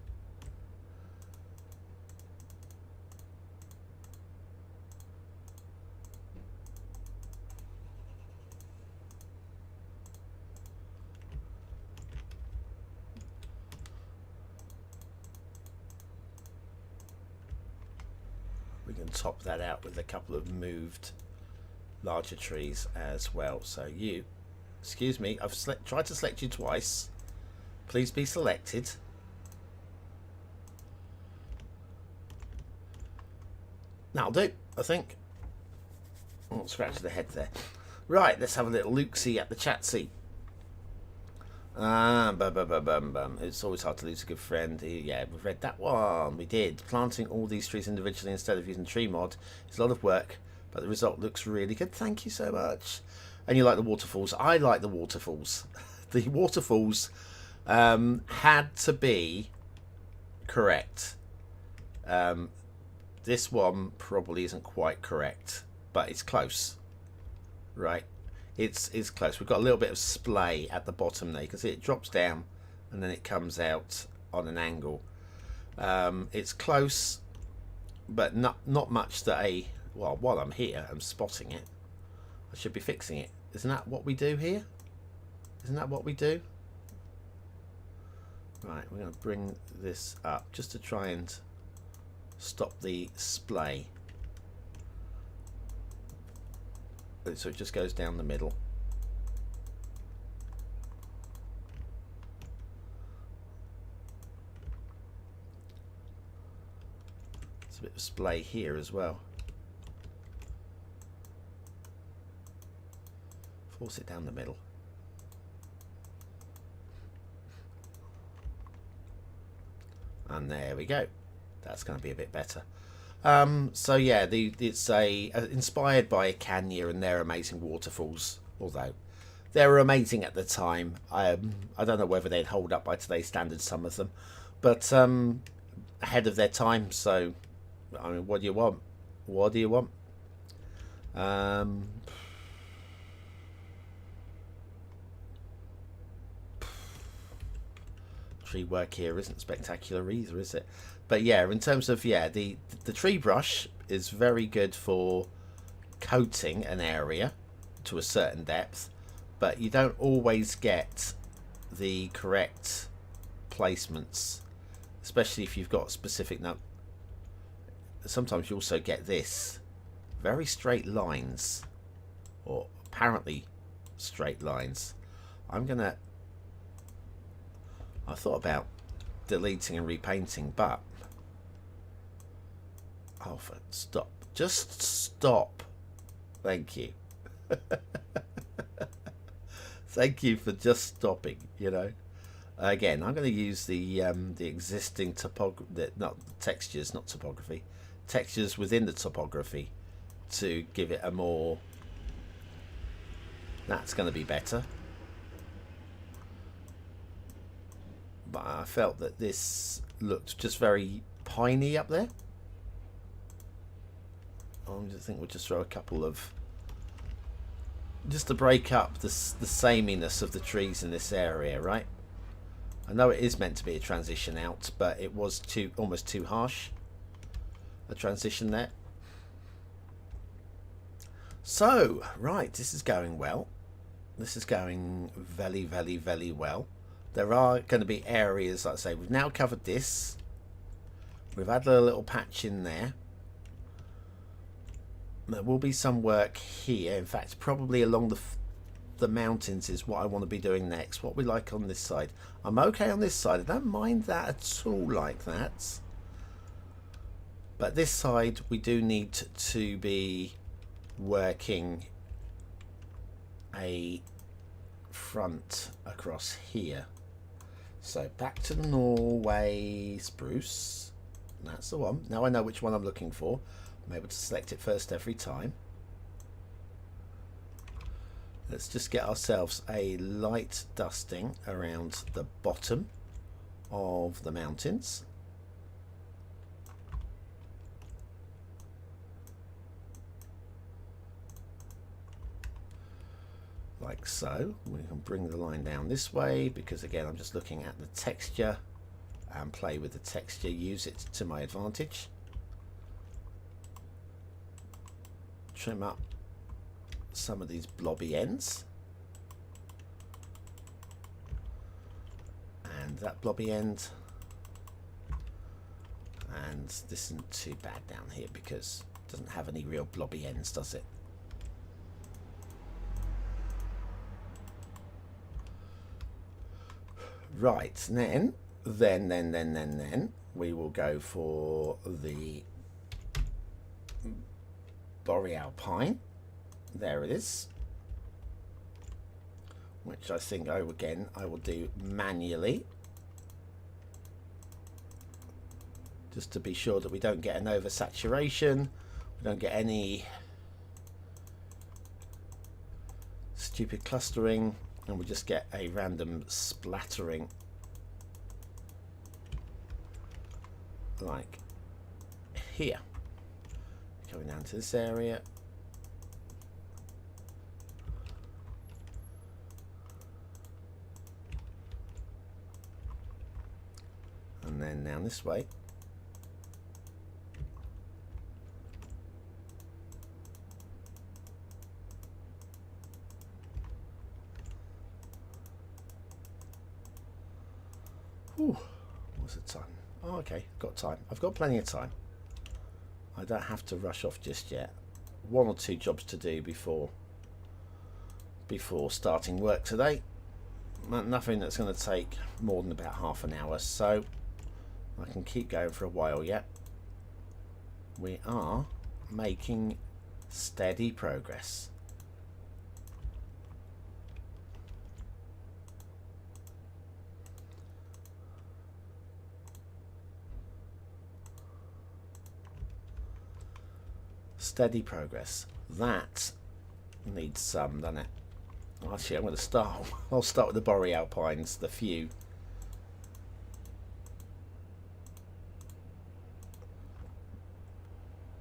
S1: We can top that out with a couple of moved larger trees as well. So you, excuse me, I've tried to select you twice. Please be selected. That'll do, I think. Oh, scratch the head there. Right, let's have a little look-see at the chat-see. It's always hard to lose a good friend. Yeah, we've read that one. We did. Planting all these trees individually instead of using tree mod is a lot of work, but the result looks really good. Thank you so much. And you like the waterfalls. I like the waterfalls. The waterfalls had to be correct. This one probably isn't quite correct, but it's close. Right? It's close. We've got a little bit of splay at the bottom there. You can see it drops down and then it comes out on an angle. It's close, but not much that well, while I'm here, I'm spotting it. I should be fixing it. Isn't that what we do here? Isn't that what we do? Right, we're going to bring this up just to try and stop the splay. So it just goes down the middle. There's a bit of splay here as well. Force it down the middle. And there we go. That's going to be a bit better. So yeah, it's inspired by Kenya and their amazing waterfalls. Although they were amazing at the time, I don't know whether they'd hold up by today's standards. Some of them, but ahead of their time. So I mean, what do you want? What do you want? Tree work here isn't spectacular either, is it? But yeah, in terms of, yeah, the tree brush is very good for coating an area to a certain depth, but you don't always get the correct placements, especially if you've got specific sometimes you also get this very straight lines, or apparently straight lines. I thought about deleting and repainting, but stop, just stop. Thank you. Thank you for just stopping, you know. Again, I'm going to use the existing textures within the topography to give it a more. That's going to be better. But I felt that this looked just very piney up there. I think we'll just throw a couple of, just to break up the sameness of the trees in this area, right? I know it is meant to be a transition out, but it was almost too harsh a transition there. So, right, this is going well. This is going very, very, very well. There are going to be areas, like I say, we've now covered this. We've had a little patch in there. There will be some work here. In fact, probably along the mountains is what I want to be doing next. What we like on this side. I'm okay on this side. I don't mind that at all like that. But this side, we do need to be working a front across here. So back to the Norway spruce. That's the one. Now I know which one I'm looking for. I'm able to select it first every time. Let's just get ourselves a light dusting around the bottom of the mountains. Like so. We can bring the line down this way because again I'm just looking at the texture and play with the texture, use it to my advantage. Trim up some of these blobby ends, and that blobby end, and this isn't too bad down here because it doesn't have any real blobby ends, does it? Right, then we will go for the boreal pine. There it is, which I think I will do manually, just to be sure that we don't get an oversaturation, we don't get any stupid clustering, and we just get a random splattering like here. Coming down to this area. And then down this way. Whew, what's the time? Oh, okay, got time. I've got plenty of time. I don't have to rush off just yet. One or two jobs to do before starting work today. Nothing that's going to take more than about half an hour, so I can keep going for a while yet. We are making steady progress. Steady progress. That needs some, doesn't it? Actually, I'm going to start. I'll start with the boreal pines, the few.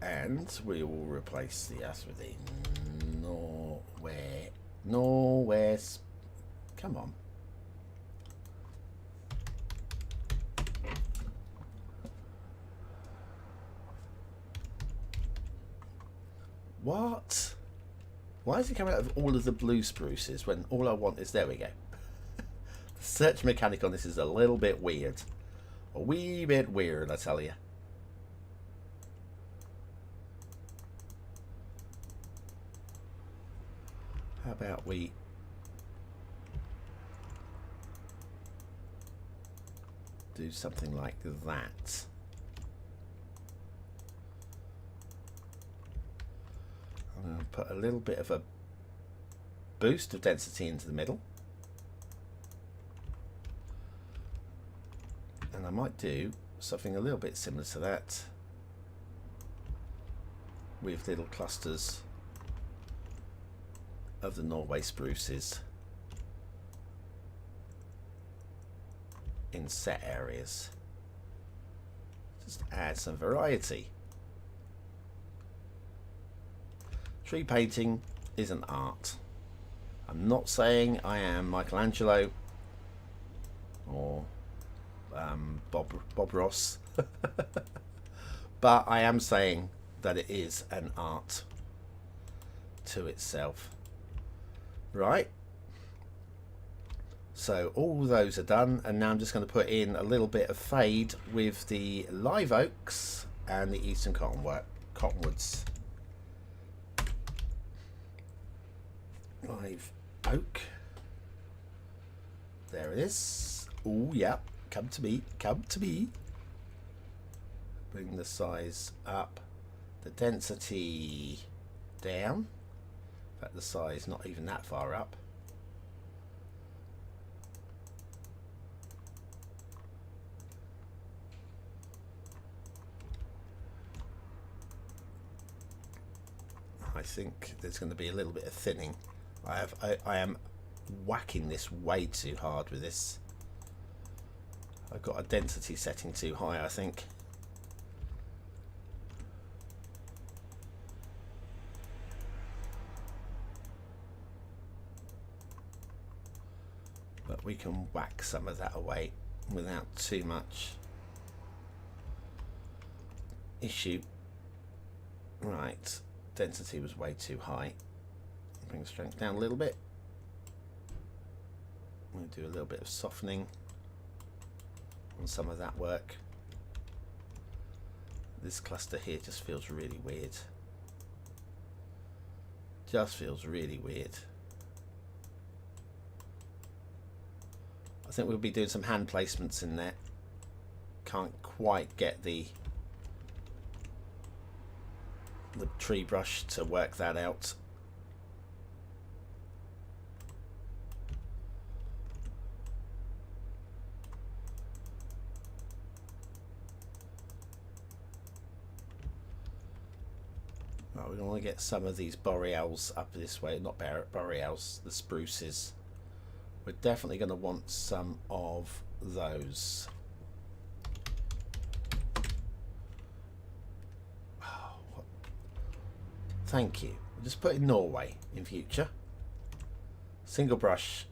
S1: And we will replace the S with the Norway. Come on. What? Why is it coming out of all of the blue spruces when all I want is... There we go. The search mechanic on this is a little bit weird. A wee bit weird, I tell you. How about we... do something like that. I'm going to put a little bit of a boost of density into the middle. And I might do something a little bit similar to that with little clusters of the Norway spruces in set areas. Just add some variety. Tree painting is an art. I'm not saying I am Michelangelo or Bob Ross, but I am saying that it is an art to itself. Right, so all those are done, and now I'm just going to put in a little bit of fade with the live oaks and the eastern cottonwoods. Live oak, there it is. Oh yeah, come to me, come to me. Bring the size up, the density down. In fact, the size not even that far up. I think there's going to be a little bit of thinning. I am whacking this way too hard with this. I've got a density setting too high, I think. But we can whack some of that away without too much issue. Right, density was way too high. Bring the strength down a little bit. I'm going to do a little bit of softening on some of that work. This cluster here just feels really weird. Just feels really weird. I think we'll be doing some hand placements in there. Can't quite get the tree brush to work that out. Right, we want to get some of these boreals up this way, not boreals, the spruces. We're definitely going to want some of those. Oh, what? Thank you. We'll just put in Norway in future. Single brush.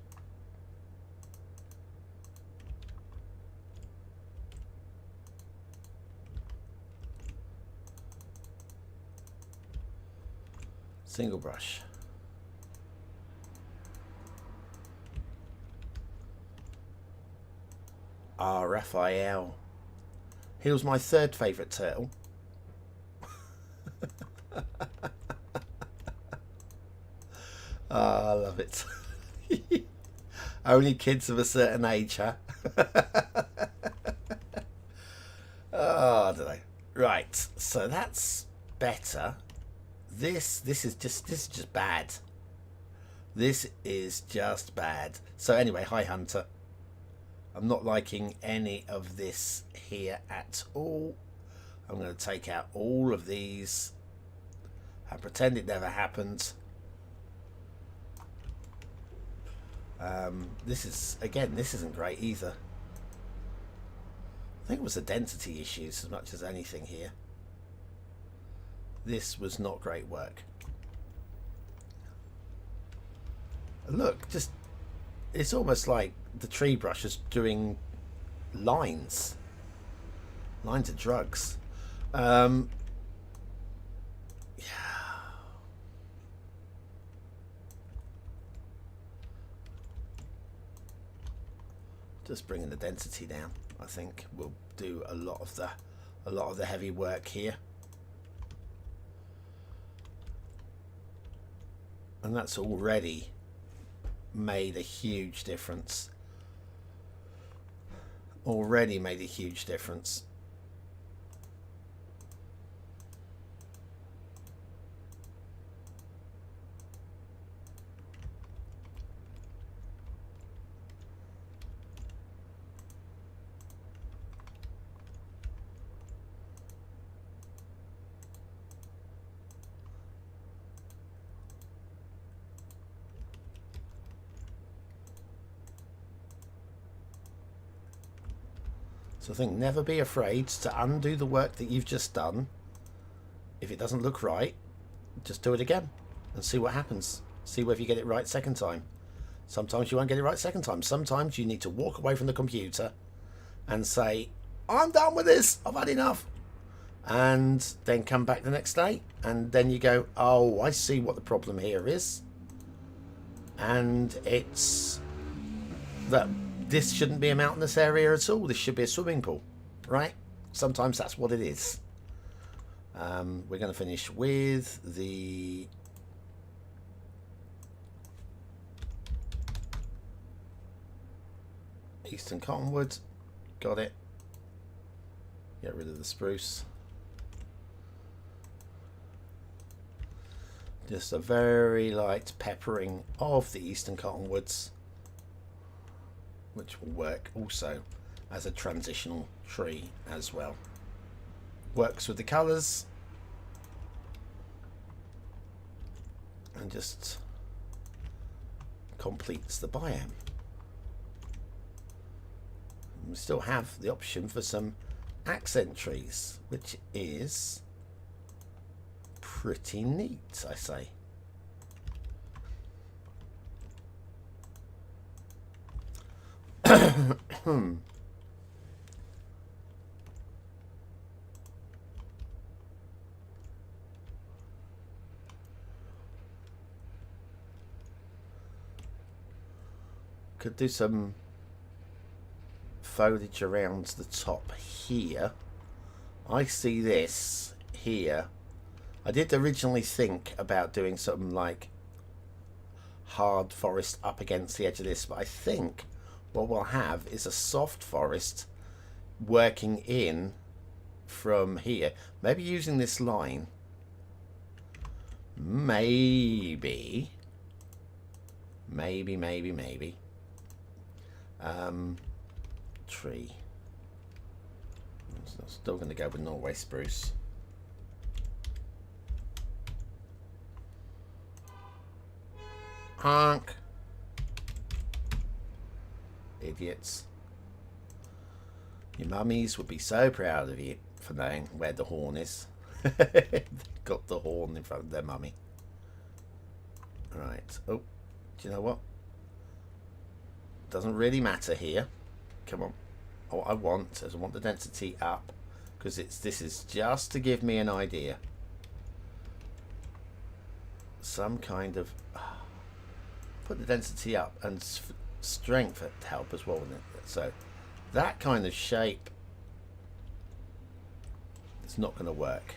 S1: Single brush. Ah, Raphael. He was my third favourite turtle. Ah, I love it. Only kids of a certain age, huh? Oh, I don't know. Right, so that's better. This is just bad. This is just bad. So anyway, hi Hunter. I'm not liking any of this here at all. I'm going to take out all of these and pretend it never happened. This is, again, this isn't great either. I think it was the density issues as much as anything here. This was not great work. Look, just, it's almost like the tree brush is doing lines of drugs. Yeah, Just bringing the density down, I think, will do a lot of the heavy work here. And that's already made a huge difference. Already made a huge difference. So I think never be afraid to undo the work that you've just done. If it doesn't look right, just do it again and see what happens. See whether you get it right second time. Sometimes you won't get it right second time. Sometimes you need to walk away from the computer and say, I'm done with this, I've had enough. And then come back the next day and then you go, oh, I see what the problem here is. And it's that this shouldn't be a mountainous area at all. This should be a swimming pool, right? Sometimes that's what it is. We're going to finish with the Eastern Cottonwood. Got it. Get rid of the spruce. Just a very light peppering of the Eastern Cottonwoods, which will work also as a transitional tree as well. Works with the colours and just completes the biome. And we still have the option for some accent trees, which is pretty neat, I say. Could do some foliage around the top here. I see this here. I did originally think about doing something like hard forest up against the edge of this, but I think what we'll have is a soft forest working in from here. Maybe using this line. Maybe. Tree. I'm still going to go with Norway spruce. Honk. Idiots. Your mummies would be so proud of you for knowing where the horn is. They've got the horn in front of their mummy. Right. Oh, do you know what? Doesn't really matter here. Come on. What I want is I want the density up, because this is just to give me an idea. Some kind of put the density up and strength to help as well, wouldn't it? So that kind of shape, it's not going to work.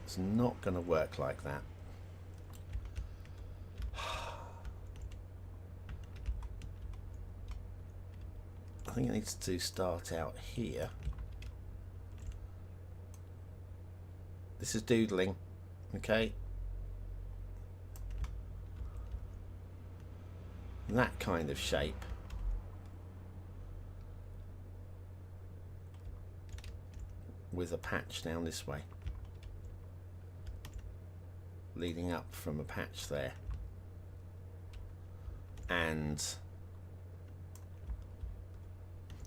S1: It's not going to work like that. I think it needs to start out here. This is doodling, okay? That kind of shape. With a patch down this way. Leading up from a patch there. And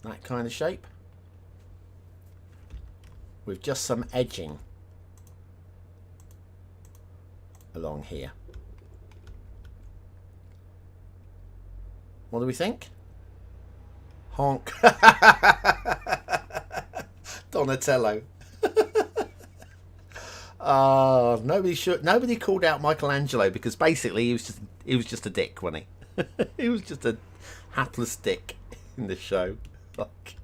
S1: that kind of shape. With just some edging along here. What do we think? Honk. Donatello. Nobody called out Michelangelo because basically he was just a dick, wasn't he? He was just a hapless dick in the show. Fuck.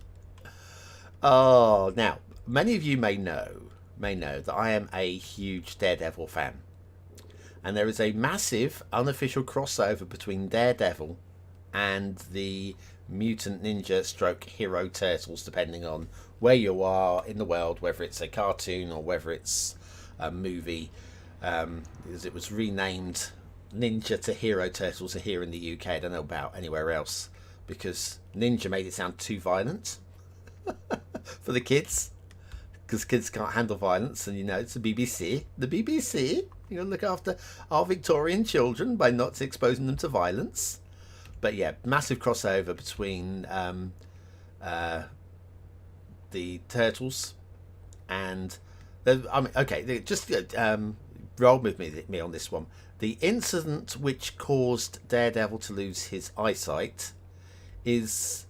S1: Oh, now many of you may know that I am a huge Daredevil fan, and there is a massive unofficial crossover between Daredevil and the Mutant Ninja Stroke Hero Turtles, depending on where you are in the world, whether it's a cartoon or whether it's a movie. Because it was renamed Ninja to Hero Turtles here in the UK. I don't know about anywhere else, because Ninja made it sound too violent for the kids, because kids can't handle violence, and you know it's the BBC. The BBC, you know, look after our Victorian children by not exposing them to violence. But yeah, massive crossover between the Turtles and I mean, okay, just roll with me on this one. The incident which caused Daredevil to lose his eyesight is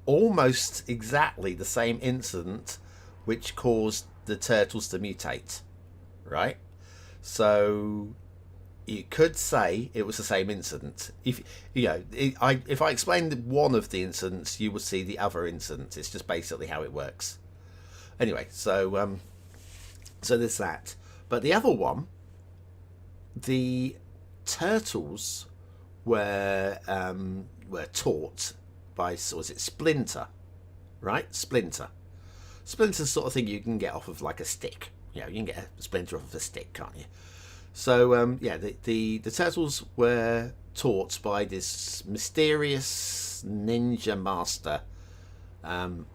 S1: almost exactly the same incident which caused the Turtles to mutate, right? So you could say it was the same incident. If you know, if I explained one of the incidents, you would see the other incident. It's just basically how it works. Anyway, so there's that. But the other one, the Turtles were taught by, was it Splinter, right? Splinter's the sort of thing you can get off of like a stick. You know, you can get a splinter off of a stick, can't you? So yeah, the Turtles were taught by this mysterious ninja master,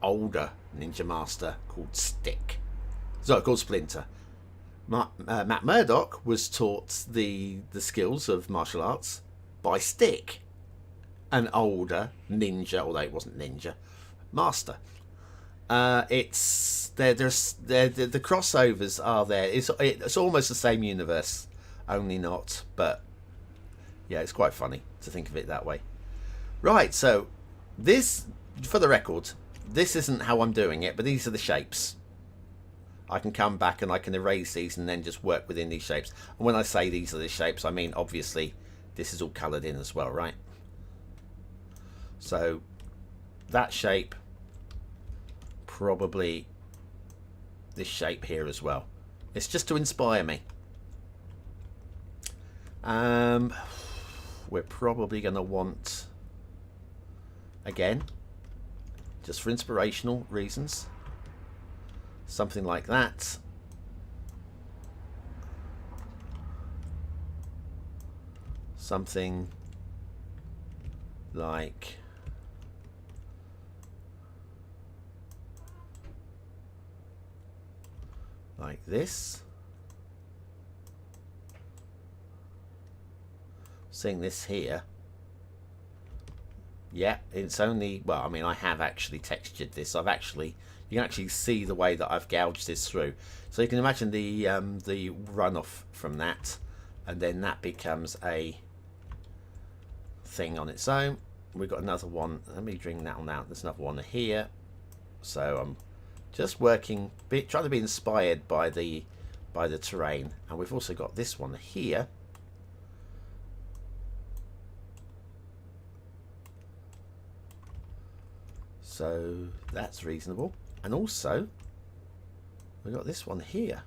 S1: older ninja master called called Splinter. Matt Murdock was taught the skills of martial arts by Stick, an older ninja, although it wasn't ninja, master. It's there's the crossovers are there. It's almost the same universe, only not. But yeah, it's quite funny to think of it that way. Right, so this, for the record, this isn't how I'm doing it, but these are the shapes. I can come back and I can erase these and then just work within these shapes. And when I say these are the shapes, I mean obviously this is all coloured in as well, right? So that shape, probably this shape here as well. It's just to inspire me. We're probably going to want, again, just for inspirational reasons, something like that. Something like this. Seeing this here, yeah, it's only, well, I mean, I have actually textured this. You can actually see the way that I've gouged this through. So you can imagine the runoff from that, and then that becomes a thing on its own. We've got another one. Let me bring that one out. There's another one here. So I'm just working, trying to be inspired by the terrain. And we've also got this one here. So that's reasonable. And also we've got this one here.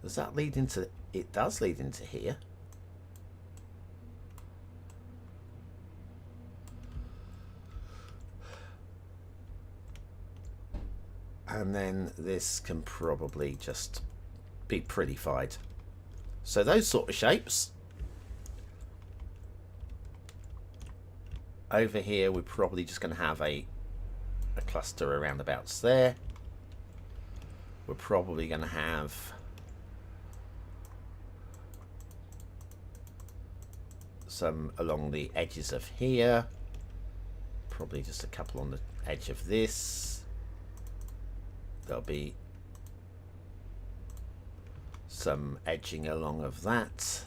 S1: Does that lead into, it does lead into here. And then this can probably just be prettified. So those sort of shapes. Over here we're probably just going to have a cluster of roundabouts there. We're probably going to have some along the edges of here. Probably just a couple on the edge of this. There'll be some edging along of that.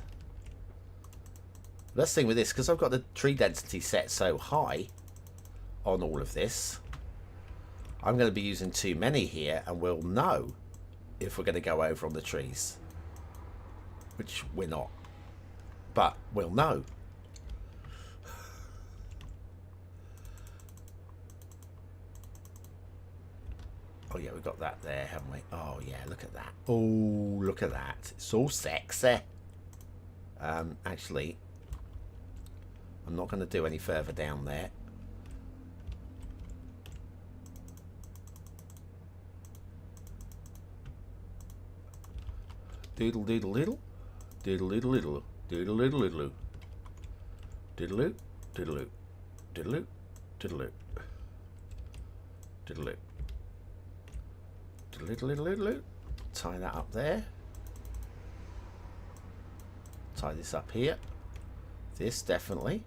S1: The best thing with this, because I've got the tree density set so high on all of this, I'm going to be using too many here, and we'll know if we're going to go over on the trees, which we're not, but we'll know. Oh yeah, we've got that there, haven't we? Oh yeah, look at that. Oh, look at that. It's all sexy. Actually, I'm not going to do any further down there. Doodle doodle doodle. Doodle doodle doodle. Doodle doodle doodle. Doodle doodle doodle. Doodle doodle. Doodle. Tie that up there. Tie this up here. This definitely.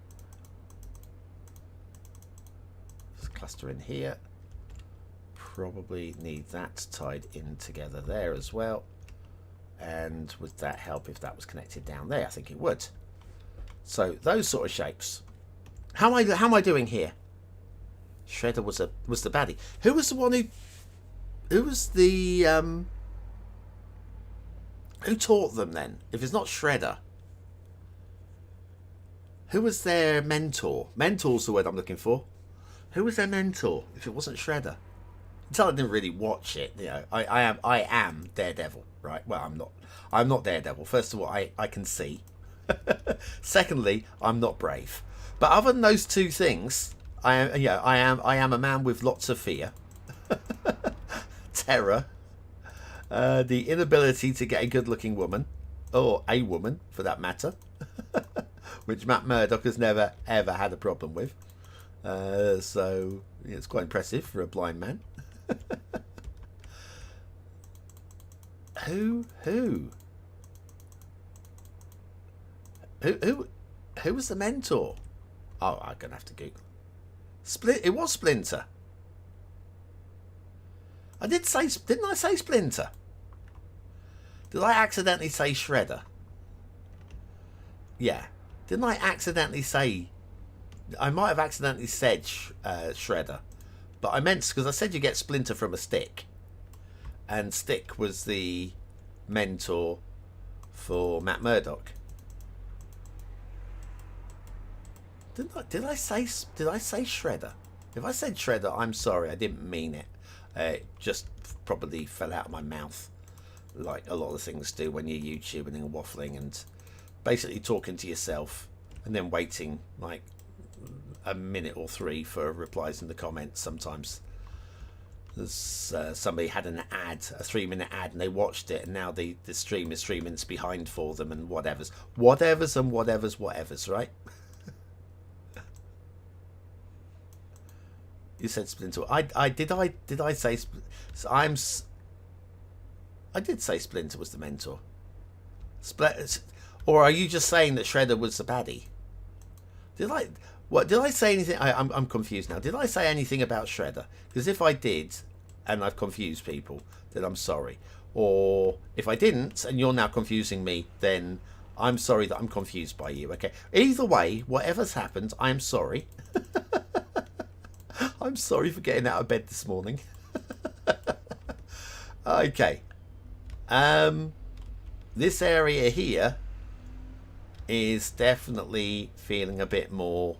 S1: This cluster in here. Probably need that tied in together there as well. And would that help if that was connected down there? I think it would. So those sort of shapes. How am I doing here? Shredder was the baddie. Who was the one who was the who taught them then? If it's not Shredder, who was their mentor? Mentor's the word I'm looking for. Who was their mentor? If it wasn't Shredder, until I didn't really watch it. You know, I am Daredevil, right? Well, I'm not Daredevil. First of all, I can see. Secondly, I'm not brave. But other than those two things, I am a man with lots of fear, terror, the inability to get a good-looking woman, or a woman for that matter, which Matt Murdock has never ever had a problem with. So it's quite impressive for a blind man. Who was the mentor? Oh, I'm gonna have to Google. It was Splinter. Didn't I say Splinter? Did I accidentally say Shredder? Yeah. Didn't I accidentally say? I might have accidentally said Shredder, but I meant, because I said you get Splinter from a stick, and Stick was the mentor for Matt Murdock. Did I say Shredder? If I said Shredder, I'm sorry, I didn't mean it. It just probably fell out of my mouth, like a lot of things do when you're YouTubing and waffling and basically talking to yourself and then waiting like a minute or three for replies in the comments. Sometimes there's somebody had an ad, a 3-minute ad, and they watched it, and now the stream is 3 minutes behind for them, and whatevers, right? You said Splinter. I did say I did say Splinter was the mentor. Or are you just saying that Shredder was the baddie? Did I say anything? I'm confused now. Did I say anything about Shredder? Because if I did, and I've confused people, then I'm sorry. Or if I didn't, and you're now confusing me, then I'm sorry that I'm confused by you. Okay. Either way, whatever's happened, I'm sorry. I'm sorry for getting out of bed this morning. Okay. This area here is definitely feeling a bit more,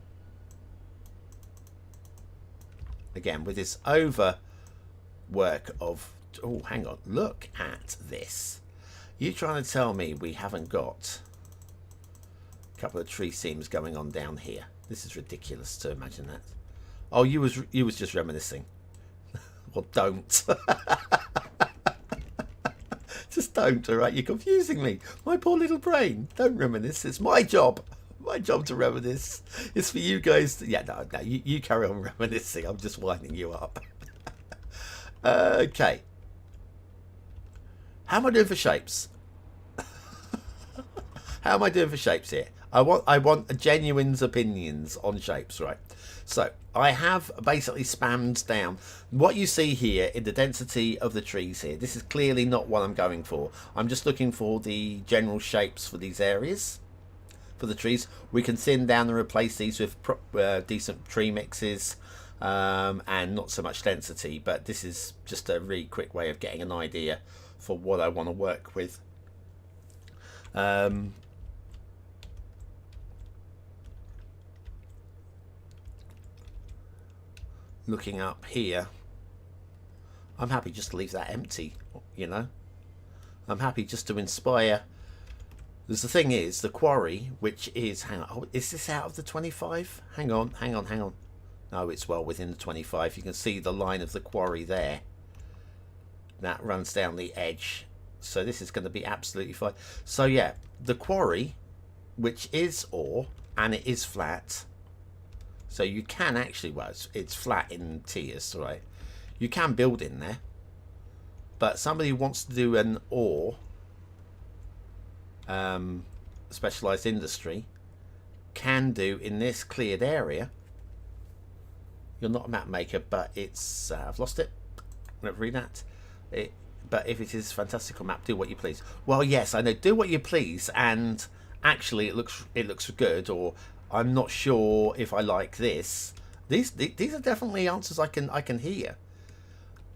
S1: again, with this over work of, oh, hang on, look at this. You trying to tell me we haven't got a couple of tree seams going on down here? This is ridiculous to imagine that. Oh, you was just reminiscing. Well, don't. Just don't, all right? You're confusing me. My poor little brain. Don't reminisce. It's my job. My job to reminisce. It's for you guys. Yeah, no. You carry on reminiscing. I'm just winding you up. Okay. How am I doing for shapes? How am I doing for shapes here? I want a genuine's opinions on shapes, right? So I have basically spammed down what you see here in the density of the trees here. This is clearly not what I'm going for. I'm just looking for the general shapes for these areas, for the trees. We can thin down and replace these with decent tree mixes and not so much density. But this is just a really quick way of getting an idea for what I want to work with. Looking up here, I'm happy just to leave that empty, you know. I'm happy just to inspire. Because the thing is, the quarry, which is, hang on, oh, is this out of the 25? Hang on. No, it's well within the 25. You can see the line of the quarry there. That runs down the edge. So this is going to be absolutely fine. So yeah, the quarry, which is ore, and it is flat. So you can actually, well, it's flat in tiers, right? You can build in there. But somebody who wants to do an ore specialized industry can do in this cleared area. You're not a map maker, but it's I've lost it. Never read that. But if it is a fantastical map, do what you please. Well, yes, I know. Do what you please, and actually, it looks good. Or I'm not sure if I like this. These are definitely answers I can hear.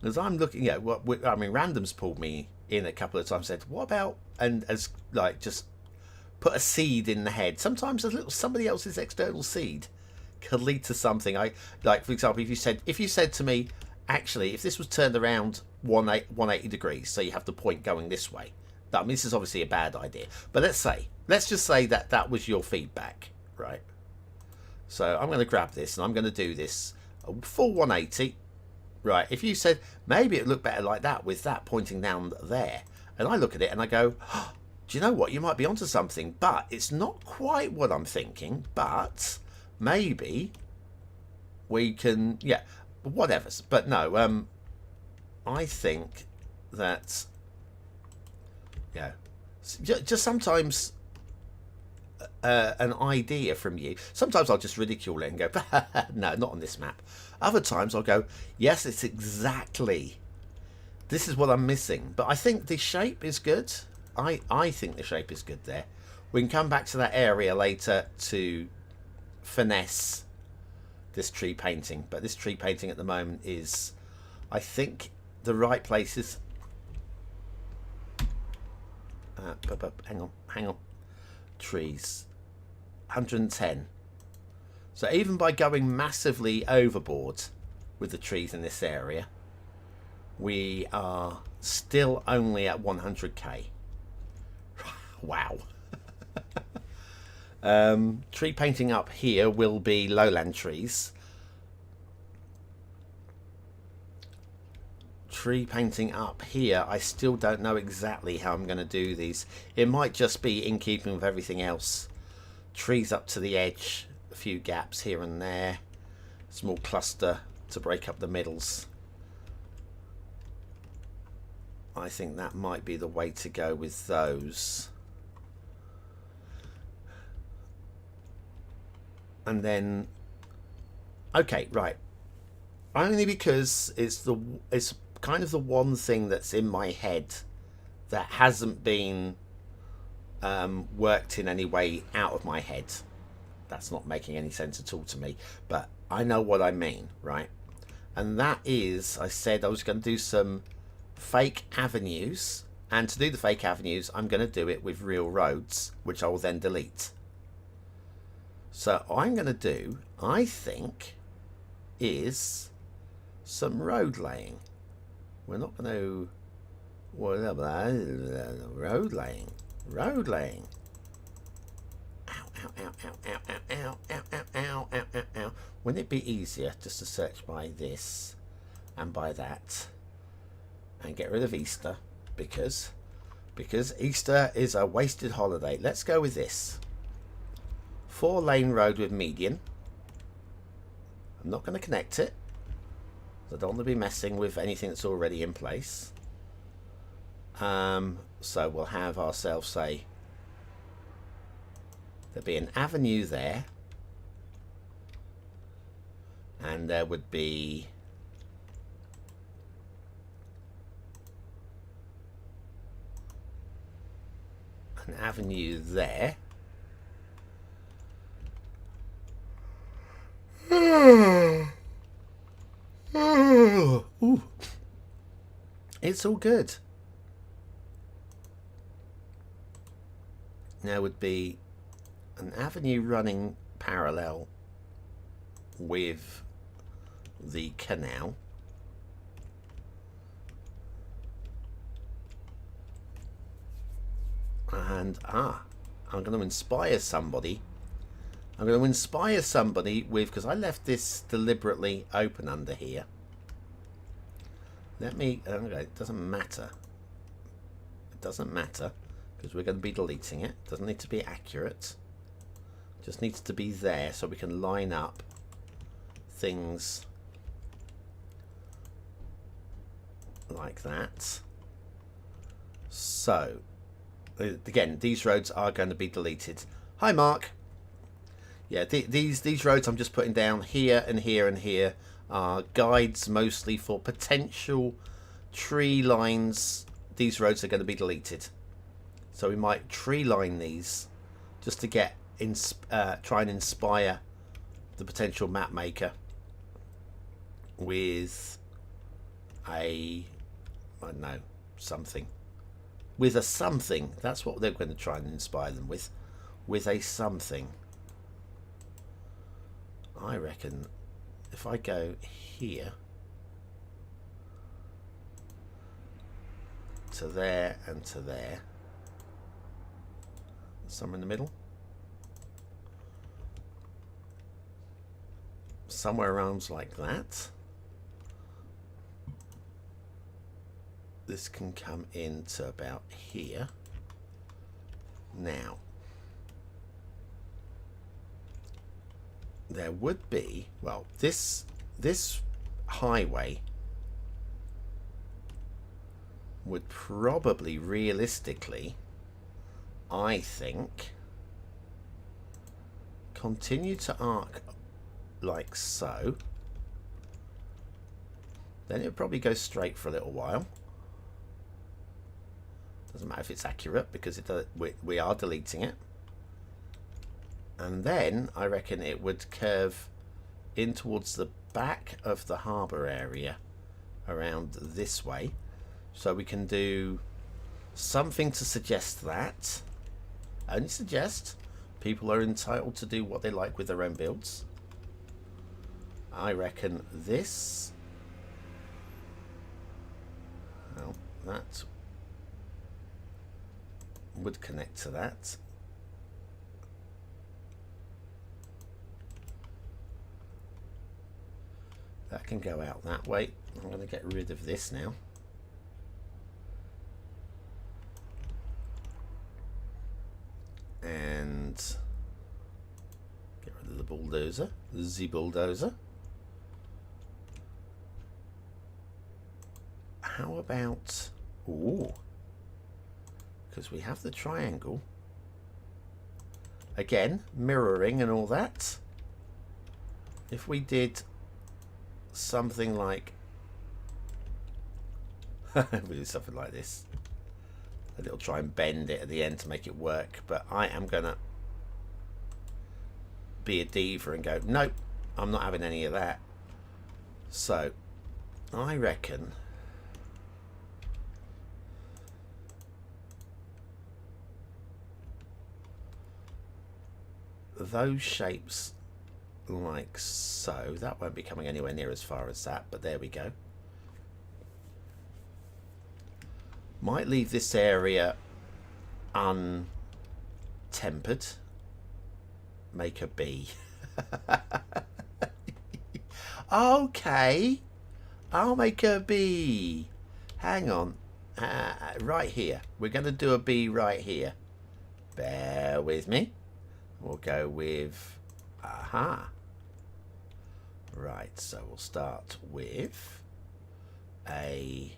S1: As I'm looking at what I mean, random's pulled me in a couple of times. Said, what about, and as like just put a seed in the head. Sometimes a little somebody else's external seed could lead to something. I like, for example, if you said to me, actually, if this was turned around 180 degrees, so you have the point going this way. I mean, this is obviously a bad idea, but let's just say that was your feedback, right? So I'm going to grab this and I'm going to do this a full 180. Right, if you said maybe it looked better like that with that pointing down there, and I look at it and I go, oh, do you know what? You might be onto something, but it's not quite what I'm thinking. But maybe we can, yeah, whatever. But no, I think that, yeah, just sometimes an idea from you. Sometimes I'll just ridicule it and go, no, not on this map. Other times I'll go, yes, it's exactly. This is what I'm missing. But I think the shape is good. I think the shape is good there. We can come back to that area later to finesse this tree painting. But this tree painting at the moment is, I think, the right places. Hang on. Trees. 110. So even by going massively overboard with the trees in this area, we are still only at 100k. Wow. Tree painting up here will be lowland trees. Tree painting up here, I still don't know exactly how I'm going to do these. It might just be in keeping with everything else. Trees up to the edge, a few gaps here and there, small cluster to break up the middles. I think that might be the way to go with those. And then, okay, right. Only because it's kind of the one thing that's in my head that hasn't been worked in any way out of my head. That's not making any sense at all to me, but I know what I mean, right? And that is, I said I was going to do some fake avenues, and to do the fake avenues I'm going to do it with real roads, which I will then delete. So I'm going to do, I think, is some road laying. We're not going to, road laying. Ow. Wouldn't it be easier just to search by this and by that and get rid of Easter, because Easter is a wasted holiday. Let's go with this. 4-lane road with median. I'm not going to connect it. I don't want to be messing with anything that's already in place. So we'll have ourselves, say, there'd be an avenue there, and there would be an avenue there. Ooh. It's all good. There would be an avenue running parallel with the canal. And I'm going to inspire somebody. I'm going to inspire somebody with, because I left this deliberately open under here. Let me, okay, it doesn't matter. It doesn't matter because we're going to be deleting it. Doesn't need to be accurate. Just needs to be there so we can line up things like that. So again, these roads are going to be deleted. Hi Mark. Yeah, these roads I'm just putting down here and here and here are guides mostly for potential tree lines. These roads are going to be deleted, so we might tree line these just to get try and inspire the potential map maker with a, I don't know, something. With a something. That's what they're going to try and inspire them with. With a something. I reckon if I go here to there and to there, somewhere in the middle, somewhere around like that, this can come into about here. Now there would be, well, this highway would probably realistically, I think, continue to arc like so. Then it would probably go straight for a little while. Doesn't matter if it's accurate because we are deleting it. And then I reckon it would curve in towards the back of the harbour area around this way. So we can do something to suggest that. Only suggest. People are entitled to do what they like with their own builds. I reckon this. Well, that would connect to that. That can go out that way. I'm going to get rid of this now. And get rid of the bulldozer. The bulldozer. How about... Ooh. Because we have the triangle. Again, mirroring and all that. If we did something like we do something like this, and it'll try and bend it at the end to make it work, but I am gonna be a diva and go, nope, I'm not having any of that. So I reckon those shapes like so. That won't be coming anywhere near as far as that, but there we go. Might leave this area untempered. Make a B. Okay, I'll make a B. Hang on. Right here. We're going to do a B right here. Bear with me. We'll go with... Aha. Right, so we'll start with a...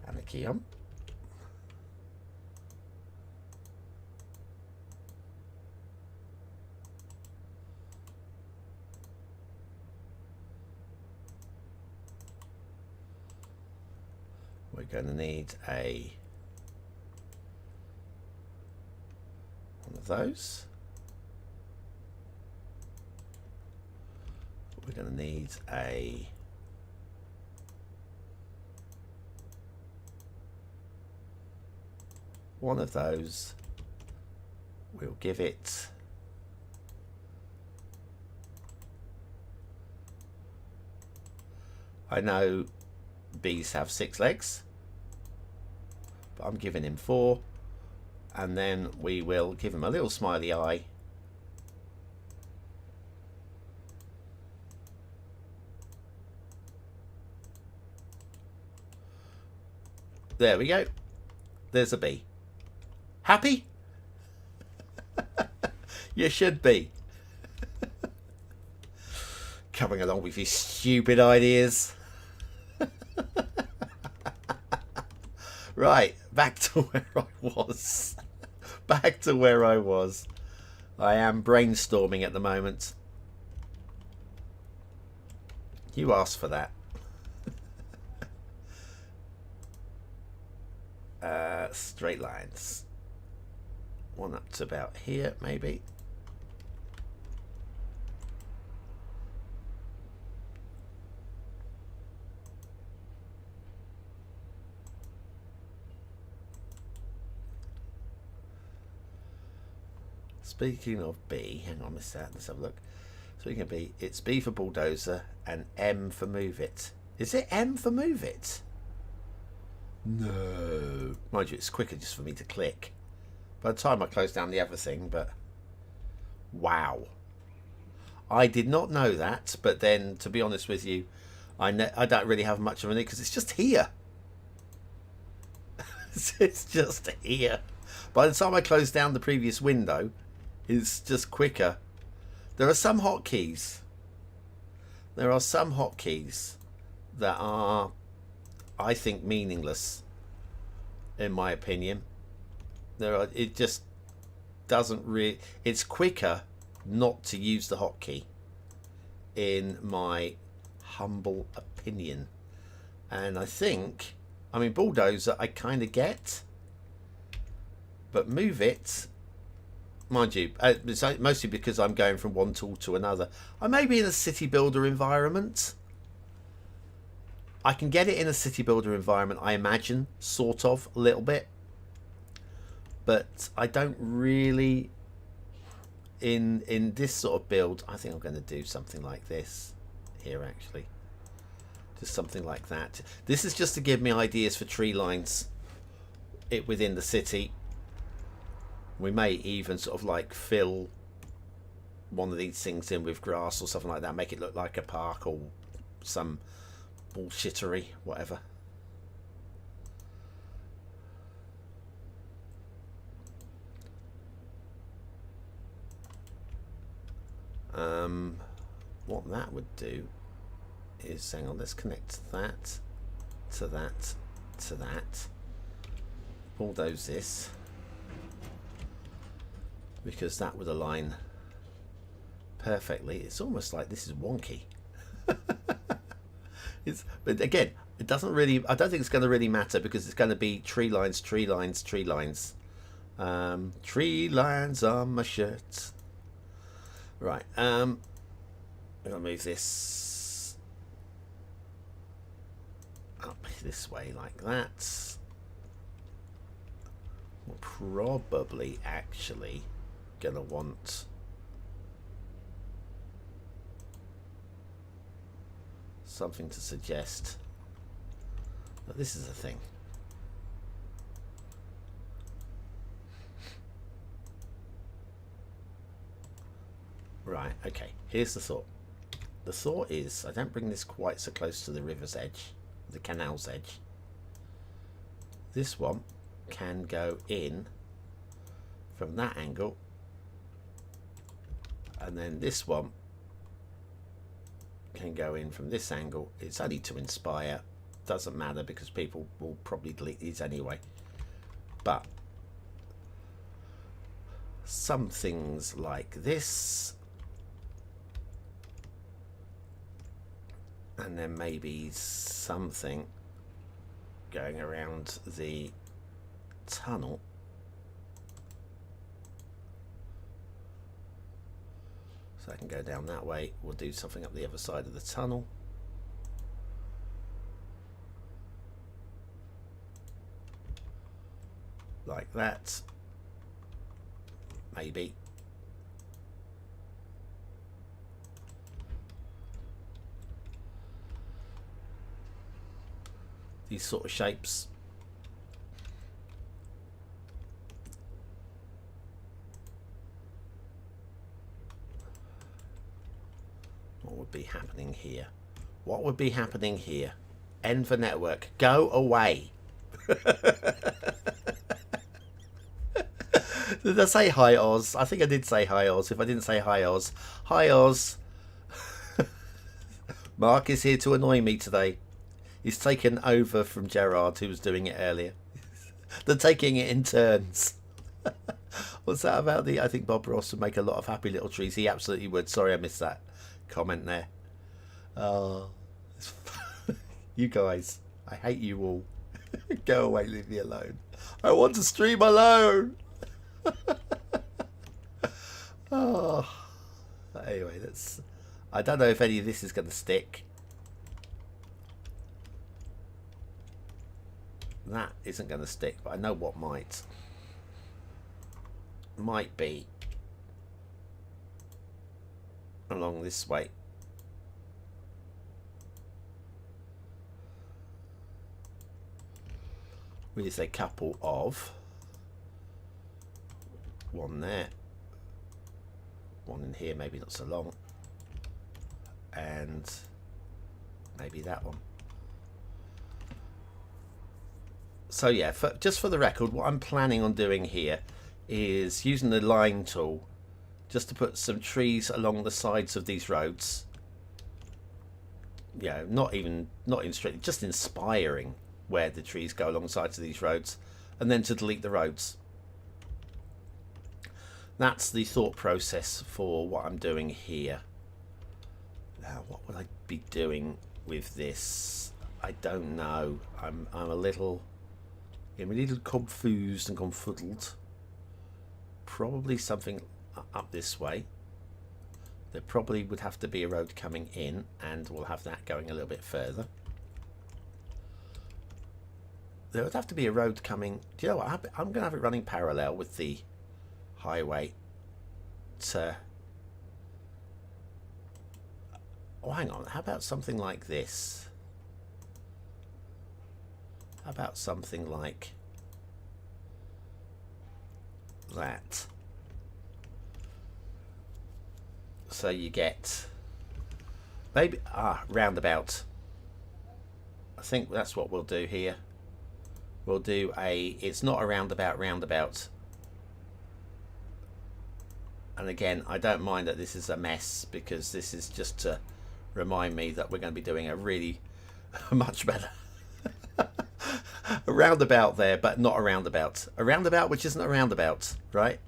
S1: and a key on. We're going to need one of those. We're going to need one of those. We'll give it I know bees have 6 legs, but I'm giving him 4. And then we will give him a little smiley eye. There we go. There's a bee. Happy? You should be. Coming along with your stupid ideas. Right, back to where I was. Back to where I was. I am brainstorming at the moment. You asked for that. Straight lines. One up to about here, maybe. Speaking of B, hang on, missed that. Let's have a look. Speaking of B, it's B for bulldozer and M for move it. Is it M for move it? No. Mind you, it's quicker just for me to click. By the time I close down the other thing, but wow. I did not know that, but then, to be honest with you, I don't really have much of a need because it's just here. It's just here. By the time I close down the previous window, it's just quicker. There are some hotkeys. There are some hotkeys that are, I think, meaningless, in my opinion. It just doesn't really. It's quicker not to use the hotkey, in my humble opinion. And I think, I mean, bulldozer I kind of get, but move it, mind you, it's mostly because I'm going from one tool to another. I may be in a city builder environment. I can get it in a city builder environment, I imagine, sort of, a little bit. But I don't really, in this sort of build, I think I'm going to do something like this here, actually. Just something like that. This is just to give me ideas for tree lines within the city. We may even sort of like fill one of these things in with grass or something like that, make it look like a park or some bullshittery, whatever. What that would do is, hang on, let's connect that to that to that. Bulldoze this, because that would align perfectly. It's almost like this is wonky. But again, it doesn't really, I don't think it's going to really matter, because it's going to be tree lines, tree lines, tree lines. Tree lines on my shirt. Right, I'm going to move this up this way like that. We're probably actually going to want something to suggest that this is a thing. Right, okay, here's the thought. The thought is, I don't bring this quite so close to the river's edge, the canal's edge. This one can go in from that angle, and then this one can go in from this angle. It's only to inspire, doesn't matter, because people will probably delete these anyway. But some things like this, and then maybe something going around the tunnel. So I can go down that way. We'll do something up the other side of the tunnel. Like that. Maybe. these sort of shapes. What would be happening here? What would be happening here? End the network. Go away. Did I say hi, Oz? I think I did say hi, Oz. If I didn't say hi, Oz. Hi, Oz. Mark is here to annoy me today. He's taken over from Gerard, who was doing it earlier. They're taking it in turns. What's that about the... I think Bob Ross would make a lot of happy little trees. He absolutely would. Sorry, I missed that comment there. You guys, I hate you all. Go away, leave me alone. I want to stream alone. Oh, anyway, that's... I don't know if any of this is going to stick. That isn't going to stick, but I know what might. Might be along this way. With a couple of... one there. One in here, maybe not so long. And maybe that one. So yeah, just for the record, what I'm planning on doing here is using the line tool just to put some trees along the sides of these roads. Yeah, not even straight, just inspiring where the trees go along the sides of these roads, and then to delete the roads. That's the thought process for what I'm doing here. Now, what would I be doing with this? I don't know. I'm a little confused and confuddled. Probably something up this way. There probably would have to be a road coming in, and we'll have that going a little bit further. There would have to be a road coming... Do you know what? I'm going to have it running parallel with the highway to... Oh, hang on. How about something like this? How about something like that? So you get maybe roundabout. I think that's what we'll do here. We'll do it's not a roundabout. And again, I don't mind that this is a mess, because this is just to remind me that we're going to be doing a really much better a roundabout there, but not a roundabout. A roundabout which isn't a roundabout, right?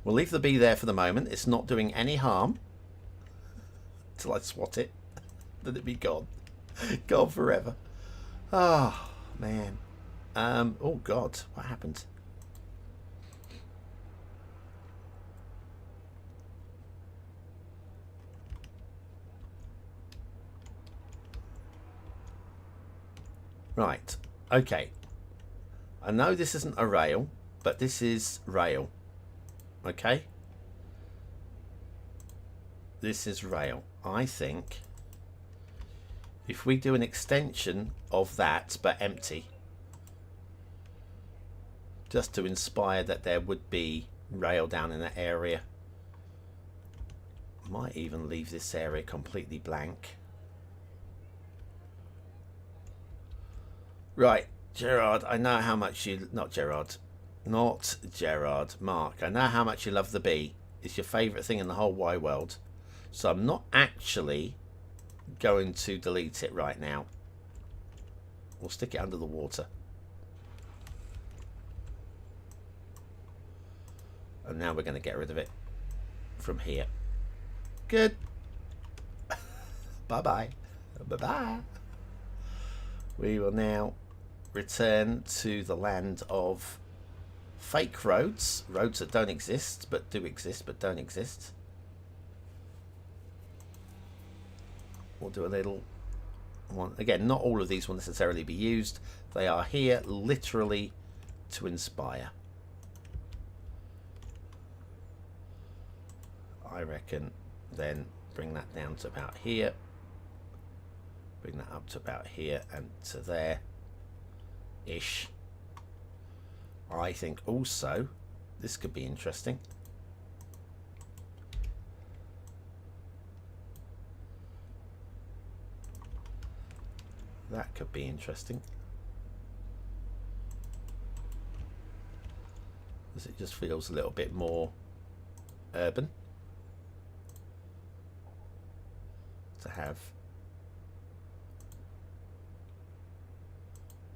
S1: We'll leave the B there for the moment. It's not doing any harm till I swat it. Then it'd be gone. Gone forever. Oh, man. Oh, God. What happened? Right. Okay. I know this isn't a rail, but this is rail. Okay? This is rail. I think if we do an extension of that, but empty, just to inspire that there would be rail down in that area. Might even leave this area completely blank. Right, Gerard, I know how much you... Not Gerard, Mark. I know how much you love the bee. It's your favourite thing in the whole wide world. So I'm not actually going to delete it right now. We'll stick it under the water. And now we're going to get rid of it from here. Good. Bye-bye. Bye-bye. We will now return to the land of fake roads. Roads that don't exist, but do exist, but don't exist. We'll do a little one. Again, not all of these will necessarily be used. They are here literally to inspire. I reckon then bring that down to about here. Bring that up to about here and to there. ish. I think also this could be interesting. That could be interesting. Because it just feels a little bit more urban to have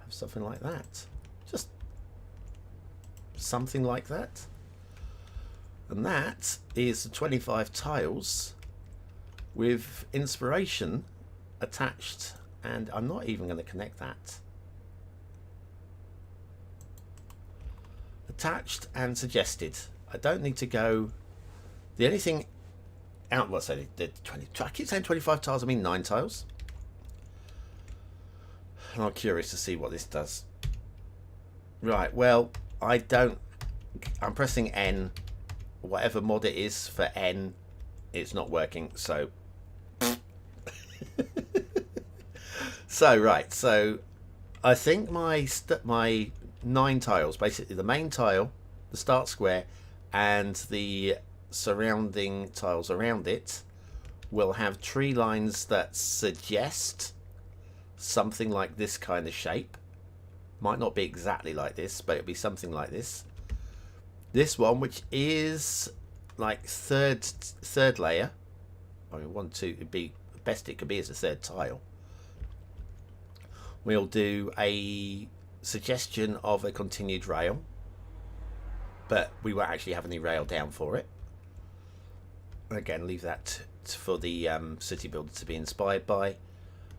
S1: something like that. Just something like that. And that is the 25 tiles with inspiration attached, and I'm not even going to connect that. Attached and suggested. I don't need to go. The only thing out, what's that? The 20. I keep saying 25 tiles. I mean 9 tiles. And I'm curious to see what this does. Right. Well, I don't. I'm pressing N. Whatever mod it is for N, it's not working. So. So right. So, I think my 9 tiles, basically the main tile, the start square, and the surrounding tiles around it, will have tree lines that suggest something like this kind of shape. Might not be exactly like this, but it'll be something like this. This one, which is like third layer. I mean, 1, 2, it'd be best it could be as a third tile. We'll do a suggestion of a continued rail, but we won't actually have any rail down for it. Again, leave that for the city builder to be inspired by.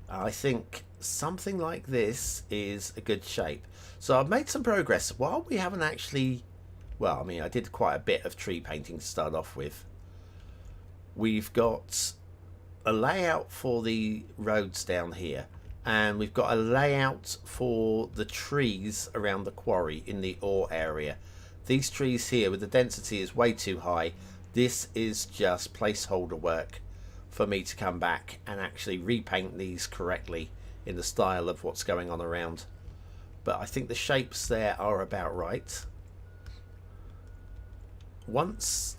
S1: I think something like this is a good shape. So I've made some progress. While we haven't actually, well, I mean, I did quite a bit of tree painting to start off with. We've got a layout for the roads down here, and we've got a layout for the trees around the quarry in the ore area. These trees here, with the density is way too high. This is just placeholder work for me to come back and actually repaint these correctly in the style of what's going on around. But I think the shapes there are about right. Once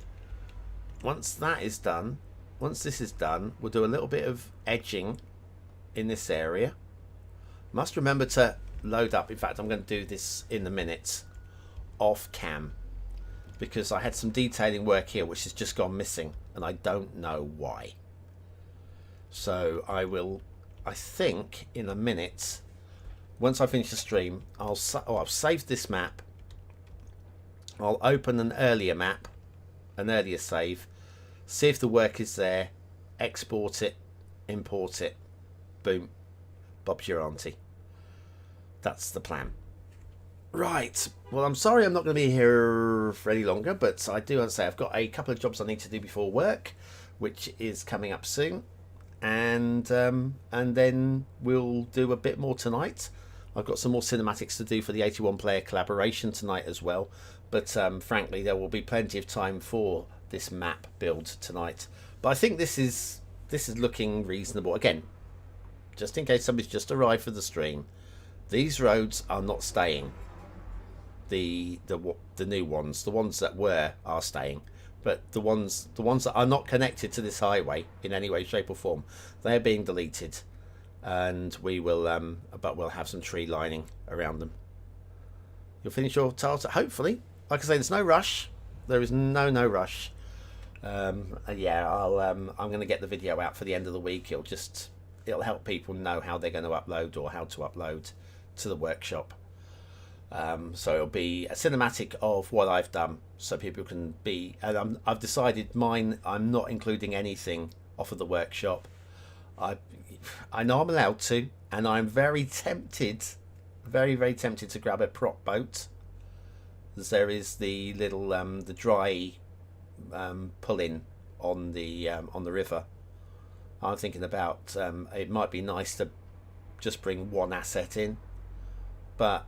S1: that is done, once this is done, we'll do a little bit of edging in this area. Must remember to load up. In fact, I'm going to do this in a minute off cam, because I had some detailing work here which has just gone missing, and I don't know why. So I think in a minute, once I finish the stream, I'll save this map. I'll open an earlier map, an earlier save, see if the work is there, export it, import it, boom, Bob's your auntie. That's the plan. Right, well, I'm sorry I'm not going to be here for any longer, but I do want to say I've got a couple of jobs I need to do before work, which is coming up soon, and then we'll do a bit more tonight. I've got some more cinematics to do for the 81 player collaboration tonight as well, but frankly there will be plenty of time for this map build tonight. But I think this is looking reasonable. Again, just in case somebody's just arrived for the stream, these roads are not staying. The new ones, the ones that were, are staying, but the ones that are not connected to this highway in any way, shape or form, they are being deleted, and we will but we'll have some tree lining around them. You'll finish your tiles hopefully. Like I say, there's no rush. There is no rush. Yeah, I'm going to get the video out for the end of the week. It'll help people know how they're going to upload, or how to upload to the workshop. So it'll be a cinematic of what I've done, so people can be. And I've decided mine. I'm not including anything off of the workshop. I know I'm allowed to, and I'm very tempted, very tempted to grab a prop boat. As there is the little the dry pull-in on the river. I'm thinking about it might be nice to just bring one asset in, but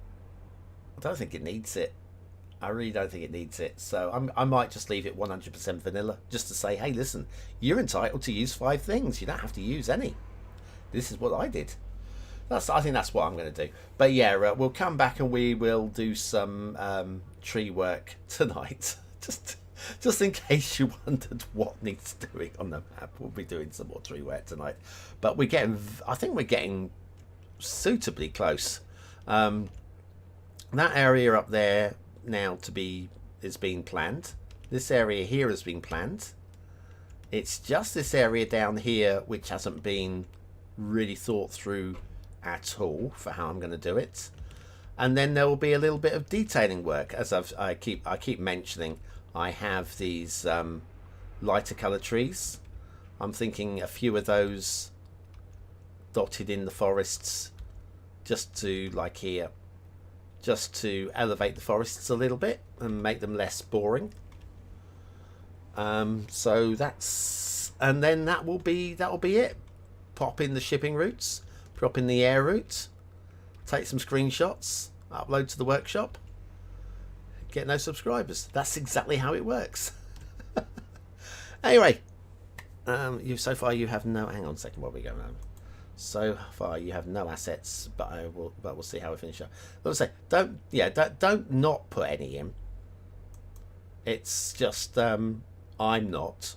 S1: I don't think it needs it. I really don't think it needs it. So I might just leave it 100% vanilla, just to say, hey, listen, you're entitled to use 5 things. You don't have to use any. This is what I did. I think that's what I'm going to do. But yeah, we'll come back and we will do some tree work tonight. Just in case you wondered what needs doing on the map, we'll be doing some more tree work tonight. But I think we're getting suitably close. That area up there now is being planned. This area here has been planned. It's just this area down here which hasn't been really thought through at all for how I'm going to do it. And then there will be a little bit of detailing work, as I keep mentioning. I have these lighter colour trees. I'm thinking a few of those dotted in the forests, just to, like here, just to elevate the forests a little bit and make them less boring. So that's, and then that will be it. Pop in the shipping routes, pop in the air route, take some screenshots, upload to the workshop, get no subscribers. That's exactly how it works. Anyway, so far you have no. Hang on a second, while we go around. So far you have no assets, but we'll see how we finish up. Let's say don't not put any in. It's just I'm not.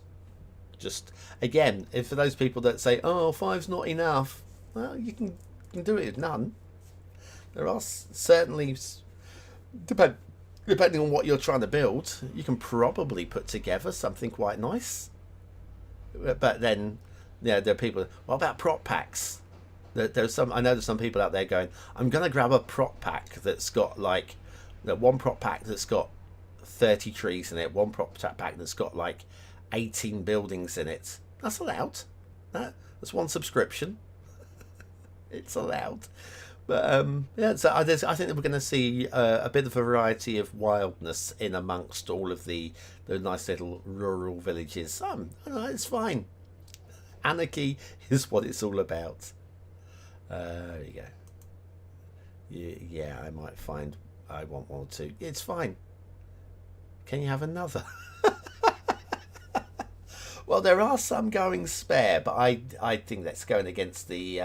S1: Just again, if for those people that say, "Oh, 5's not enough," well, you can do it with none. There are certainly, depending on what you're trying to build, you can probably put together something quite nice. But then, yeah, there are people. What about prop packs? There's some. I know there's some people out there going, "I'm going to grab a prop pack that's got like, one prop pack that's got 30 trees in it, one prop pack that's got like 18 buildings in it." That's allowed. That's one subscription. It's allowed. But yeah, so I think that we're going to see a bit of variety of wildness in amongst all of the nice little rural villages. It's fine. Anarchy is what it's all about. There you go. Yeah, I might find I want one or two. It's fine. Can you have another? Well, there are some going spare, but I think that's going against the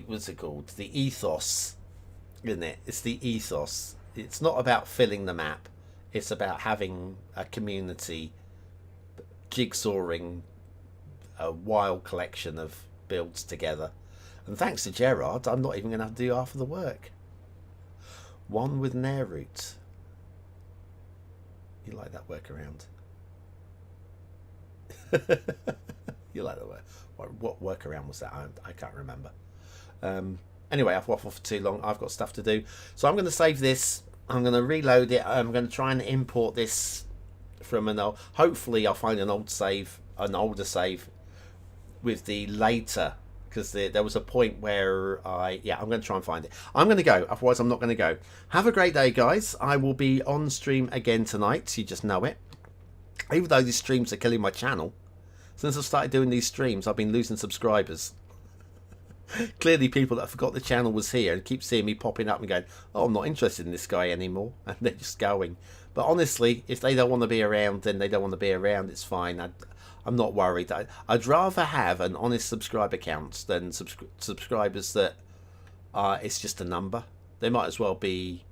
S1: what's it called? The ethos, isn't it? It's the ethos. It's not about filling the map. It's about having a community jigsawing a wild collection of builds together. And thanks to Gerard, I'm not even going to have to do half of the work. One with an air route. You like that workaround? You like that work? What workaround was that? I can't remember. Anyway, I've waffled for too long. I've got stuff to do. So I'm going to save this. I'm going to reload it. I'm going to try and import this from an old... Hopefully I'll find an older save with the later... Because there was a point where I'm going to try and find it. I'm going to go. Otherwise, I'm not going to go. Have a great day, guys. I will be on stream again tonight. You just know it. Even though these streams are killing my channel. Since I've started doing these streams, I've been losing subscribers. Clearly, people that forgot the channel was here and keep seeing me popping up and going, "Oh, I'm not interested in this guy anymore." And they're just going. But honestly, if they don't want to be around, then they don't want to be around. It's fine. I'm not worried. I'd rather have an honest subscriber count than subscribers that it's just a number. They might as well be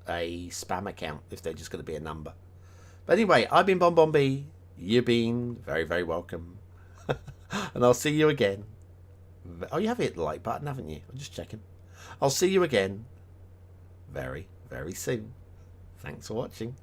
S1: a spam account if they're just going to be a number. But anyway, I've been BonBonB. You've been very, very welcome. And I'll see you again. Oh, you have hit the like button, haven't you? I'm just checking. I'll see you again very, very soon. Thanks for watching.